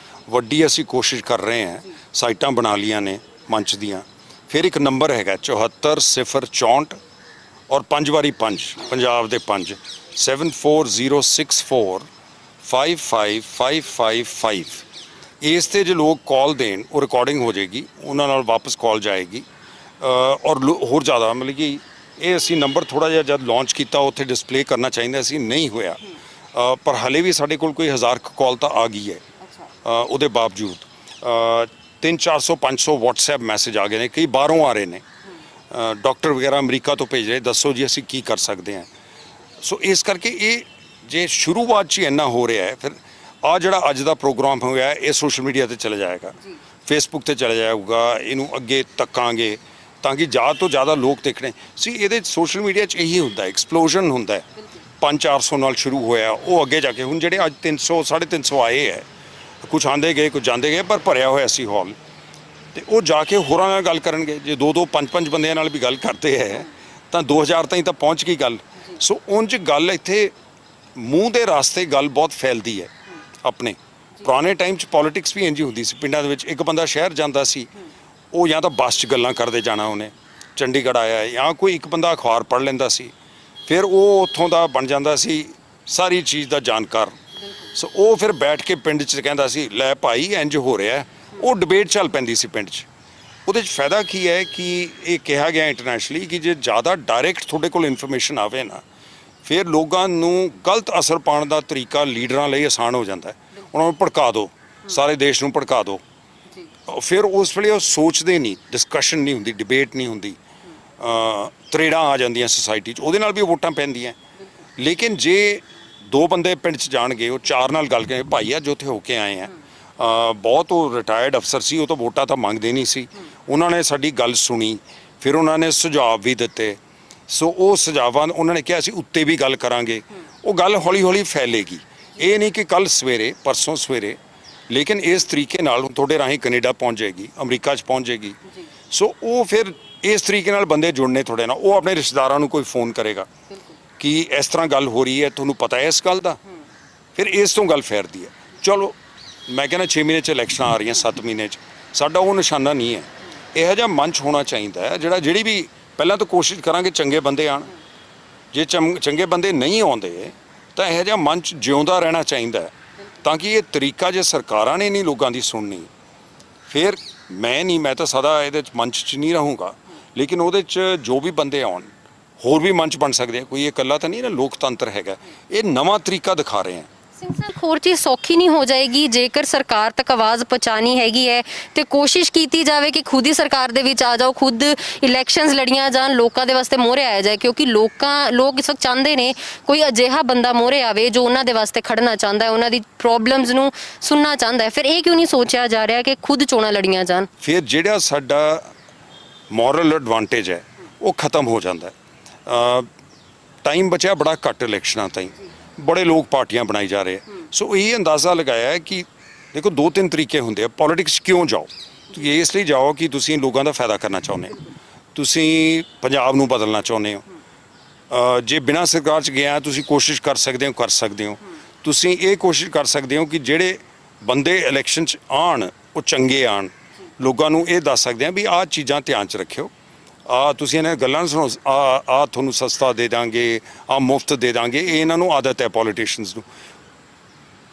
ਵੱਡੀ ਅਸੀਂ ਕੋਸ਼ਿਸ਼ ਕਰ ਰਹੇ ਹਾਂ। ਸਾਈਟਾਂ ਬਣਾ ਲੀਆਂ ਨੇ ਮੰਚ ਦੀਆਂ। ਫਿਰ ਇੱਕ ਨੰਬਰ ਹੈਗਾ 74064 ਔਰ 5 ਵਾਰੀ 5, ਪੰਜਾਬ ਦੇ 5, 7406455555। ਇਸ ਤੇ ਜੇ ਲੋਕ ਕਾਲ ਦੇਣ, ਉਹ ਰਿਕਾਰਡਿੰਗ ਹੋ ਜਾਏਗੀ, ਉਹਨਾਂ ਨਾਲ ਵਾਪਸ ਕਾਲ ਜਾਏਗੀ। ਔਰ ਹੋਰ ਜ਼ਿਆਦਾ ਮਤਲਬ ਕਿ ਇਹ ਅਸੀਂ ਨੰਬਰ ਥੋੜ੍ਹਾ ਜਿਹਾ ਜਦ ਲਾਂਚ ਕੀਤਾ ਉੱਥੇ ਡਿਸਪਲੇ ਕਰਨਾ ਚਾਹੀਦਾ ਸੀ, ਨਹੀਂ ਹੋਇਆ। ਪਰ ਹਾਲੇ ਵੀ ਸਾਡੇ ਕੋਲ ਕੋਈ 1000 ਕਾਲ ਤਾਂ ਆ ਗਈ ਹੈ। ਉਹਦੇ ਬਾਵਜੂਦ 300-400 500 WhatsApp ਮੈਸੇਜ ਆ ਗਏ ਨੇ, ਕਈ ਬਾਹਰੋਂ ਆ ਰਹੇ ਨੇ, ਡਾਕਟਰ ਵਗੈਰਾ ਅਮਰੀਕਾ ਤੋਂ ਭੇਜ ਰਹੇ, ਦੱਸੋ ਜੀ ਅਸੀਂ ਕੀ ਕਰ ਸਕਦੇ ਹਾਂ। ਸੋ ਇਸ ਕਰਕੇ ਇਹ ਜੇ ਸ਼ੁਰੂਆਤ 'ਚ ਹੀ ਇੰਨਾ ਹੋ ਰਿਹਾ ਹੈ, ਫਿਰ ਆ ਜਿਹੜਾ ਅੱਜ ਦਾ ਪ੍ਰੋਗਰਾਮ ਹੋਇਆ ਇਹ ਸੋਸ਼ਲ ਮੀਡੀਆ ਤੇ ਚਲਾ ਜਾਏਗਾ, ਫੇਸਬੁੱਕ ਤੇ ਚਲਾ ਜਾਊਗਾ, ਇਹਨੂੰ ਅੱਗੇ ਤੱਕਾਂਗੇ ਤਾਂ ਕਿ ਜ਼ਿਆਦਾ ਤੋਂ ਜ਼ਿਆਦਾ ਲੋਕ ਦੇਖਣੇ ਸੀ। ਇਹਦੇ ਸੋਸ਼ਲ ਮੀਡੀਆ 'ਚ ਇਹੀ ਹੁੰਦਾ, ਐਕਸਪਲੋਜਨ ਹੁੰਦਾ ਹੈ। 500-400 ਨਾਲ ਸ਼ੁਰੂ ਹੋਇਆ, ਉਹ ਅੱਗੇ ਜਾ ਕੇ ਹੁਣ ਜਿਹੜੇ ਅੱਜ 300 350 ਆਏ ਹੈ, ਕੁਝ ਆਂਦੇ ਗਏ ਕੁਝ ਜਾਂਦੇ ਗਏ, ਪਰ ਭਰਿਆ ਹੋਇਆ ਸੀ ਹਾਲ। ਤੇ ਉਹ ਜਾ ਕੇ ਹੋਰਾਂ ਨਾਲ ਗੱਲ ਕਰਨਗੇ। ਜੇ 2-2 5-5 ਬੰਦਿਆਂ ਨਾਲ ਵੀ ਗੱਲ ਕਰਦੇ ਹੈ ਤਾਂ 2000 ਤਾਈਂ ਤਾਂ ਪਹੁੰਚ ਗਈ ਗੱਲ। ਸੋ ਉਂਝ ਗੱਲ ਇੱਥੇ ਮੂੰਹ ਦੇ ਰਾਸਤੇ ਗੱਲ ਬਹੁਤ ਫੈਲਦੀ ਹੈ। ਆਪਣੇ ਪੁਰਾਣੇ ਟਾਈਮ 'ਚ ਪੋਲਿਟਿਕਸ ਵੀ ਇੰਝ ਹੀ ਹੁੰਦੀ ਸੀ। ਪਿੰਡਾਂ ਦੇ ਵਿੱਚ ਇੱਕ ਬੰਦਾ ਸ਼ਹਿਰ ਜਾਂਦਾ ਸੀ, ਉਹ ਜਾਂ ਤਾਂ ਬੱਸ 'ਚ ਗੱਲਾਂ ਕਰਦੇ ਜਾਣਾ, ਉਹਨੇ ਚੰਡੀਗੜ੍ਹ ਆਇਆ, ਜਾਂ ਕੋਈ ਇੱਕ ਬੰਦਾ ਅਖਬਾਰ ਪੜ੍ਹ ਲੈਂਦਾ ਸੀ, ਫਿਰ ਉਹ ਉੱਥੋਂ ਦਾ ਬਣ ਜਾਂਦਾ ਸੀ ਸਾਰੀ ਚੀਜ਼ ਦਾ ਜਾਣਕਾਰ। ਸੋ ਉਹ ਫਿਰ ਬੈਠ ਕੇ ਪਿੰਡ 'ਚ ਕਹਿੰਦਾ ਸੀ ਲੈ ਭਾਈ ਇੰਝ ਹੋ ਰਿਹਾ। ਉਹ ਡਿਬੇਟ ਚੱਲ ਪੈਂਦੀ ਸੀ ਪਿੰਡ 'ਚ। ਉਹਦੇ 'ਚ ਫਾਇਦਾ ਕੀ ਹੈ ਕਿ ਇਹ ਕਿਹਾ ਗਿਆ ਇੰਟਰਨੈਸ਼ਨਲੀ ਕਿ ਜੇ ਜ਼ਿਆਦਾ ਡਾਇਰੈਕਟ ਤੁਹਾਡੇ ਕੋਲ ਇਨਫੋਰਮੇਸ਼ਨ ਆਵੇ ਨਾ, ਫਿਰ ਲੋਕਾਂ ਨੂੰ ਗਲਤ ਅਸਰ ਪਾਉਣ ਦਾ ਤਰੀਕਾ ਲੀਡਰਾਂ ਲਈ ਆਸਾਨ ਹੋ ਜਾਂਦਾ ਹੈ। ਉਹਨਾਂ ਨੂੰ ਭੜਕਾ ਦਿਓ, ਸਾਰੇ ਦੇਸ਼ ਨੂੰ ਭੜਕਾ ਦਿਓ। ਫਿਰ ਉਸ ਵੇਲੇ ਉਹ ਸੋਚਦੇ ਨਹੀਂ, ਡਿਸਕਸ਼ਨ ਨਹੀਂ ਹੁੰਦੀ, ਡਿਬੇਟ ਨਹੀਂ ਹੁੰਦੀ, ਤਰੇੜਾਂ ਆ ਜਾਂਦੀਆਂ ਸੁਸਾਇਟੀ 'ਚ, ਉਹਦੇ ਨਾਲ ਵੀ ਵੋਟਾਂ ਪੈਂਦੀਆਂ। ਲੇਕਿਨ ਜੇ 2 ਬੰਦੇ ਪਿੰਡ 'ਚ ਜਾਣਗੇ, ਉਹ 4 ਨਾਲ ਗੱਲ ਕਰੇ, ਭਾਈ ਅੱਜ ਉੱਥੇ ਹੋ ਕੇ ਆਏ ਆ, ਬਹੁਤ ਉਹ ਰਿਟਾਇਰਡ ਅਫਸਰ ਸੀ, ਉਹ ਤਾਂ ਵੋਟਾਂ ਤਾਂ ਮੰਗਦੇ ਨਹੀਂ ਸੀ, ਉਹਨਾਂ ਨੇ ਸਾਡੀ ਗੱਲ ਸੁਣੀ, ਫਿਰ ਉਹਨਾਂ ਨੇ ਸੁਝਾਅ ਵੀ ਦਿੱਤੇ। ਸੋ ਉਹ ਸੁਝਾਵਾਂ ਉਹਨਾਂ ਨੇ ਕਿਹਾ ਅਸੀਂ ਉੱਤੇ ਵੀ ਗੱਲ ਕਰਾਂਗੇ। ਉਹ ਗੱਲ ਹੌਲੀ ਹੌਲੀ ਫੈਲੇਗੀ। ਇਹ ਨਹੀਂ ਕਿ ਕੱਲ ਸਵੇਰੇ ਪਰਸੋਂ ਸਵੇਰੇ, ਲੇਕਿਨ ਇਸ ਤਰੀਕੇ ਨਾਲ ਤੁਹਾਡੇ ਰਾਹੀਂ ਕੈਨੇਡਾ ਪਹੁੰਚ ਜਾਏਗੀ, ਅਮਰੀਕਾ 'ਚ ਪਹੁੰਚ ਜਾਏਗੀ। ਸੋ ਉਹ ਫਿਰ ਇਸ ਤਰੀਕੇ ਨਾਲ ਬੰਦੇ ਜੁੜਨੇ ਤੁਹਾਡੇ ਨਾਲ। ਉਹ ਆਪਣੇ ਰਿਸ਼ਤੇਦਾਰਾਂ ਨੂੰ ਕੋਈ ਫੋਨ ਕਰੇਗਾ ਕਿ ਇਸ ਤਰ੍ਹਾਂ ਗੱਲ ਹੋ ਰਹੀ ਹੈ, ਤੁਹਾਨੂੰ ਪਤਾ ਹੈ ਇਸ ਗੱਲ ਦਾ, ਫਿਰ ਇਸ ਤੋਂ ਗੱਲ ਫੈਰਦੀ ਹੈ। ਚਲੋ ਮੈਂ ਕਹਿੰਦਾ 6 ਮਹੀਨੇ 'ਚ ਇਲੈਕਸ਼ਨਾਂ ਆ ਰਹੀਆਂ, 7 ਮਹੀਨੇ 'ਚ, ਸਾਡਾ ਉਹ ਨਿਸ਼ਾਨਾ ਨਹੀਂ ਹੈ। ਇਹੋ ਜਿਹਾ ਮੰਚ ਹੋਣਾ ਚਾਹੀਦਾ ਹੈ ਜਿਹੜੀ ਵੀ ਪਹਿਲਾਂ ਤਾਂ ਕੋਸ਼ਿਸ਼ ਕਰਾਂਗੇ ਚੰਗੇ ਬੰਦੇ ਆਉਣ। ਜੇ ਚੰਗੇ ਬੰਦੇ ਨਹੀਂ ਆਉਂਦੇ ਤਾਂ ਇਹੋ ਜਿਹਾ ਮੰਚ ਜਿਉਂਦਾ ਰਹਿਣਾ ਚਾਹੀਦਾ ਹੈ। ਤਾਂ ਕਿ ਇਹ ਤਰੀਕਾ ਜੇ ਸਰਕਾਰਾਂ ਨੇ ਨਹੀਂ ਲੋਕਾਂ ਦੀ ਸੁਣਨੀ, ਫਿਰ ਮੈਂ ਤਾਂ ਸਦਾ ਇਹਦੇ 'ਚ ਮੰਚ 'ਚ ਨਹੀਂ ਰਹੂੰਗਾ, ਲੇਕਿਨ ਉਹਦੇ 'ਚ ਜੋ ਵੀ ਬੰਦੇ ਆਉਣ ਹੋਰ ਵੀ ਮੰਚ ਬਣ ਸਕਦੇ ਆ, ਕੋਈ ਇਹ ਇਕੱਲਾ ਤਾਂ ਨਹੀਂ ਨਾ ਲੋਕਤੰਤਰ ਹੈਗਾ, ਇਹ ਨਵਾਂ ਤਰੀਕਾ ਦਿਖਾ ਰਹੇ ਆ। ਸਿੰਘ ਸਾਹਿਬ, ਹੋਰ ਚੀਜ਼ ਸੌਖੀ ਨਹੀਂ ਹੋ ਜਾਏਗੀ ਜੇਕਰ ਸਰਕਾਰ ਤੱਕ ਆਵਾਜ਼ ਪਹੁੰਚਾਉਣੀ ਹੈਗੀ ਹੈ ਤੇ ਕੋਸ਼ਿਸ਼ ਕੀਤੀ ਜਾਵੇ ਕਿ ਖੁਦ ਹੀ ਸਰਕਾਰ ਦੇ ਵਿੱਚ ਆ ਜਾਓ, ਖੁਦ ਇਲੈਕਸ਼ਨਸ ਲੜੀਆਂ ਜਾਣ, ਲੋਕਾਂ ਦੇ ਵਾਸਤੇ ਮੋਹਰੇ ਆਇਆ ਜਾਏ, ਕਿਉਂਕਿ ਲੋਕ ਇਸ ਵਕਤ ਚਾਹੁੰਦੇ ਨੇ ਕੋਈ ਅਜਿਹਾ ਬੰਦਾ ਮੋਹਰੇ ਆਵੇ ਜੋ ਉਹਨਾਂ ਦੇ ਵਾਸਤੇ ਖੜਨਾ ਚਾਹੁੰਦਾ ਹੈ, ਉਹਨਾਂ ਦੀ ਪ੍ਰੋਬਲਮਸ ਨੂੰ ਸੁਣਨਾ ਚਾਹੁੰਦਾ ਹੈ। ਫਿਰ ਇਹ ਕਿਉਂ ਨਹੀਂ ਸੋਚਿਆ ਜਾ ਰਿਹਾ ਕਿ ਖੁਦ ਚੋਣਾਂ ਲੜੀਆਂ ਜਾਣ? ਫਿਰ ਜਿਹੜਾ ਸਾਡਾ ਮੋਰਲ ਐਡਵਾਂਟੇਜ ਹੈ ਉਹ ਖਤਮ ਹੋ ਜਾਂਦਾ ਹੈ। ਟਾਈਮ ਬਚਿਆ ਬੜਾ ਘੱਟ ਇਲੈਕਸ਼ਨਾਂ ਤਾਈਂ, ਬੜੇ ਲੋਕ ਪਾਰਟੀਆਂ ਬਣਾਈ ਜਾ ਰਹੇ ਆ। ਸੋ ਇਹ ਅੰਦਾਜ਼ਾ ਲਗਾਇਆ ਹੈ ਕਿ ਦੇਖੋ 2-3 ਤਰੀਕੇ ਹੁੰਦੇ ਆ ਪੋਲਿਟਿਕਸ ਕਿਉਂ ਜਾਓ। ਤੁਸੀਂ ਇਸ ਲਈ ਜਾਓ ਕਿ ਤੁਸੀਂ ਲੋਕਾਂ ਦਾ ਫਾਇਦਾ ਕਰਨਾ ਚਾਹੁੰਦੇ ਹੋ, ਤੁਸੀਂ ਪੰਜਾਬ ਨੂੰ ਬਦਲਣਾ ਚਾਹੁੰਦੇ ਹੋ। ਜੇ ਬਿਨਾਂ ਸਰਕਾਰ 'ਚ ਗਿਆ ਤੁਸੀਂ ਕੋਸ਼ਿਸ਼ ਕਰ ਸਕਦੇ ਹੋ। ਤੁਸੀਂ ਇਹ ਕੋਸ਼ਿਸ਼ ਕਰ ਸਕਦੇ ਹੋ ਕਿ ਜਿਹੜੇ ਬੰਦੇ ਇਲੈਕਸ਼ਨ 'ਚ ਆਉਣ ਉਹ ਚੰਗੇ ਆਉਣ, ਲੋਕਾਂ ਨੂੰ ਇਹ ਦੱਸ ਸਕਦੇ ਆ ਵੀ ਆਹ ਚੀਜ਼ਾਂ ਧਿਆਨ 'ਚ ਰੱਖਿਓ, ਤੁਸੀਂ ਇਹਨਾਂ ਗੱਲਾਂ ਸੁਣੋ, ਤੁਹਾਨੂੰ ਸਸਤਾ ਦੇ ਦਾਂਗੇ, ਮੁਫਤ ਦੇ ਦਾਂਗੇ, ਇਹ ਇਹਨਾਂ ਨੂੰ ਆਦਤ ਹੈ ਪੋਲੀਟੀਸ਼ੀਅਨਸ ਨੂੰ।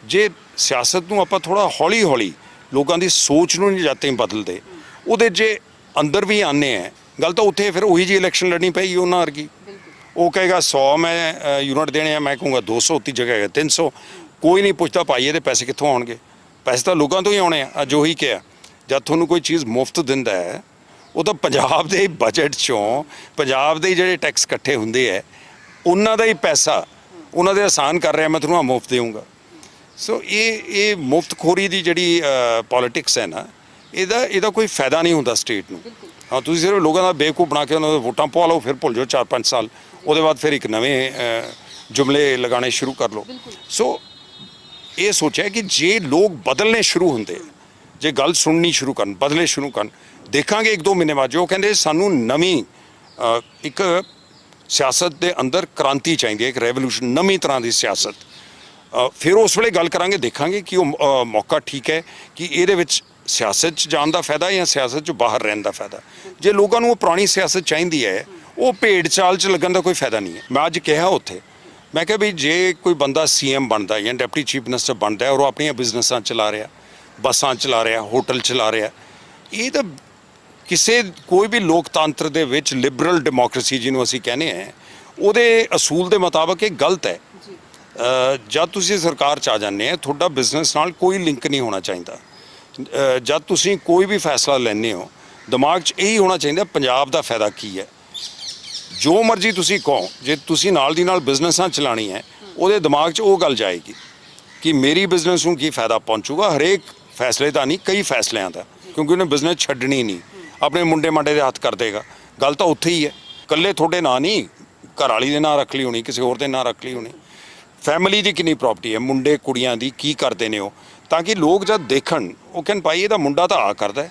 ਜੇ ਸਿਆਸਤ ਨੂੰ ਆਪਾਂ ਥੋੜਾ ਹੌਲੀ ਹੌਲੀ ਲੋਕਾਂ ਦੀ ਸੋਚ ਨੂੰ ਨਹੀਂ ਜਾਤੇ ਬਦਲਦੇ, ਉਹਦੇ ਜੇ ਅੰਦਰ ਵੀ ਆਨੇ ਆ ਗੱਲ, ਤਾਂ ਉੱਥੇ ਫਿਰ ਉਹੀ ਜੀ ਇਲੈਕਸ਼ਨ ਲੜਨੀ ਪਏਗੀ ਉਹਨਾਂ ਵਰਗੀ। ਉਹ ਕਹੇਗਾ 100 ਮੈਂ ਯੂਨਿਟ ਦੇਣੇ ਆ, ਮੈਂ ਕਹੂੰਗਾ 200, ਉੱਤੀ ਜਗ੍ਹਾ ਹੈ 300, ਕੋਈ ਨਹੀਂ ਪੁੱਛਦਾ ਭਾਈ ਇਹਦੇ ਪੈਸੇ ਕਿੱਥੋਂ ਆਉਣਗੇ, ਪੈਸੇ ਤਾਂ ਲੋਕਾਂ ਤੋਂ ਹੀ ਆਉਣੇ ਆ। ਅੱਜ ਉਹੀ ਕਿਹਾ, ਜਦ ਤੁਹਾਨੂੰ ਕੋਈ ਚੀਜ਼ ਮੁਫਤ ਦਿੰਦਾ ਹੈ ਉਹ ਤਾਂ ਪੰਜਾਬ ਦੇ ਬਜਟ 'ਚੋਂ, ਪੰਜਾਬ ਦੇ ਜਿਹੜੇ ਟੈਕਸ ਇਕੱਠੇ ਹੁੰਦੇ ਹੈ ਉਹਨਾਂ ਦਾ ਹੀ ਪੈਸਾ ਉਹਨਾਂ ਦੇ ਆਸਾਨ ਕਰ ਰਿਹਾ, ਮੈਂ ਤੁਹਾਨੂੰ ਮੁਫਤ ਦੇਵਾਂਗਾ। ਸੋ ਇਹ ਮੁਫਤਖੋਰੀ ਦੀ ਜਿਹੜੀ ਪੋਲਿਟਿਕਸ ਹੈ ਨਾ, ਇਹਦਾ ਕੋਈ ਫਾਇਦਾ ਨਹੀਂ ਹੁੰਦਾ ਸਟੇਟ ਨੂੰ। ਹਾਂ, ਤੁਸੀਂ ਸਿਰਫ ਲੋਕਾਂ ਦਾ ਬੇਵਕੂਫ ਬਣਾ ਕੇ ਉਹਨਾਂ ਦੇ ਵੋਟਾਂ ਪਵਾ ਲਓ, ਫਿਰ ਭੁੱਲ ਜਾਓ 4-5 ਸਾਲ, ਉਹਦੇ ਬਾਅਦ ਫਿਰ ਇੱਕ ਨਵੇਂ ਜੁਮਲੇ ਲਗਾਉਣੇ ਸ਼ੁਰੂ ਕਰ ਲਓ। ਸੋ ਇਹ ਸੋਚਿਆ ਕਿ ਜੇ ਲੋਕ ਬਦਲਣੇ ਸ਼ੁਰੂ ਹੁੰਦੇ, ਜੇ ਗੱਲ ਸੁਣਨੀ ਸ਼ੁਰੂ ਕਰਨ, ਬਦਲੇ ਸ਼ੁਰੂ ਕਰਨ, ਦੇਖਾਂਗੇ 1-2 ਮਹੀਨੇ ਬਾਅਦ ਜੋ ਕਹਿੰਦੇ ਸਾਨੂੰ ਨਵੀਂ ਇੱਕ ਸਿਆਸਤ ਦੇ ਅੰਦਰ ਕ੍ਰਾਂਤੀ ਚਾਹੀਦੀ ਹੈ, ਇੱਕ ਰੈਵੋਲੂਸ਼ਨ, ਨਵੀਂ ਤਰ੍ਹਾਂ ਦੀ ਸਿਆਸਤ। ਫਿਰ ਉਸ ਵੇਲੇ ਗੱਲ ਕਰਾਂਗੇ, ਦੇਖਾਂਗੇ ਕਿ ਉਹ ਮੌਕਾ ਠੀਕ ਹੈ ਕਿ ਇਹਦੇ ਵਿੱਚ ਸਿਆਸਤ 'ਚ ਜਾਣ ਦਾ ਫਾਇਦਾ ਜਾਂ ਸਿਆਸਤ 'ਚ ਬਾਹਰ ਰਹਿਣ ਦਾ ਫਾਇਦਾ। ਜੇ ਲੋਕਾਂ ਨੂੰ ਉਹ ਪੁਰਾਣੀ ਸਿਆਸਤ ਚਾਹੀਦੀ ਹੈ, ਉਹ ਭੇਡ ਚਾਲ 'ਚ ਲੱਗਣ ਦਾ ਕੋਈ ਫਾਇਦਾ ਨਹੀਂ ਹੈ। ਮੈਂ ਅੱਜ ਕਿਹਾ ਉੱਥੇ, ਮੈਂ ਕਿਹਾ ਵੀ ਜੇ ਕੋਈ ਬੰਦਾ CM ਬਣਦਾ ਜਾਂ ਡਿਪਟੀ ਚੀਫ ਮਿਨਿਸਟਰ ਬਣਦਾ ਔਰ ਉਹ ਆਪਣੀਆਂ ਬਿਜ਼ਨਸਾਂ ਚਲਾ ਰਿਹਾ, ਬੱਸਾਂ ਚਲਾ ਰਿਹਾ, ਹੋਟਲ ਚਲਾ ਰਿਹਾ, ਇਹ ਤਾਂ ਕੋਈ ਵੀ ਲੋਕਤੰਤਰ ਦੇ ਵਿੱਚ ਲਿਬਰਲ ਡੈਮੋਕ੍ਰੇਸੀ ਜਿਹਨੂੰ ਅਸੀਂ ਕਹਿੰਦੇ ਹਾਂ, ਉਹਦੇ ਅਸੂਲ ਦੇ ਮੁਤਾਬਕ ਇਹ ਗਲਤ ਹੈ। ਜਦ ਤੁਸੀਂ ਸਰਕਾਰ 'ਚ ਆ ਜਾਂਦੇ ਆ, ਤੁਹਾਡਾ ਬਿਜ਼ਨਸ ਨਾਲ ਕੋਈ ਲਿੰਕ ਨਹੀਂ ਹੋਣਾ ਚਾਹੀਦਾ। ਜਦ ਤੁਸੀਂ ਕੋਈ ਵੀ ਫੈਸਲਾ ਲੈਂਦੇ ਹੋ, ਦਿਮਾਗ 'ਚ ਇਹੀ ਹੋਣਾ ਚਾਹੀਦਾ ਪੰਜਾਬ ਦਾ ਫਾਇਦਾ ਕੀ ਹੈ। ਜੋ ਮਰਜ਼ੀ ਤੁਸੀਂ ਕਹੋ, ਜੇ ਤੁਸੀਂ ਨਾਲ ਦੀ ਨਾਲ ਬਿਜ਼ਨਸਾਂ ਚਲਾਉਣੀ ਹੈ, ਉਹਦੇ ਦਿਮਾਗ 'ਚ ਉਹ ਗੱਲ ਜਾਏਗੀ ਕਿ ਮੇਰੀ ਬਿਜ਼ਨਸ ਨੂੰ ਕੀ ਫਾਇਦਾ ਪਹੁੰਚੂਗਾ। ਹਰੇਕ ਫੈਸਲੇ ਦਾ ਨਹੀਂ, ਕਈ ਫੈਸਲਿਆਂ ਦਾ, ਕਿਉਂਕਿ ਉਹਨੇ ਬਿਜ਼ਨਸ ਛੱਡਣੀ ਨਹੀਂ, ਆਪਣੇ ਮੁੰਡੇ ਮਾਂਡੇ ਦੇ ਹੱਥ ਕਰ ਦੇਗਾ। ਗੱਲ ਤਾਂ ਉੱਥੇ ਹੀ ਹੈ, ਇਕੱਲੇ ਤੁਹਾਡੇ ਨਾਂ ਨਹੀਂ, ਘਰ ਵਾਲੀ ਦੇ ਨਾਂ ਰੱਖ ਲਈ ਹੋਣੀ, ਕਿਸੇ ਹੋਰ ਦੇ ਨਾਂ ਰੱਖ ਲਈ ਹੋਣੀ, ਫੈਮਿਲੀ ਦੀ ਕਿੰਨੀ ਪ੍ਰਾਪਰਟੀ ਹੈ, ਮੁੰਡੇ ਕੁੜੀਆਂ ਦੀ ਕੀ ਕਰਦੇ ਨੇ ਉਹ, ਤਾਂ ਕਿ ਲੋਕ ਜਦ ਦੇਖਣ ਉਹ ਕਹਿਣ ਭਾਈ ਇਹਦਾ ਮੁੰਡਾ ਤਾਂ ਆ ਕਰਦਾ,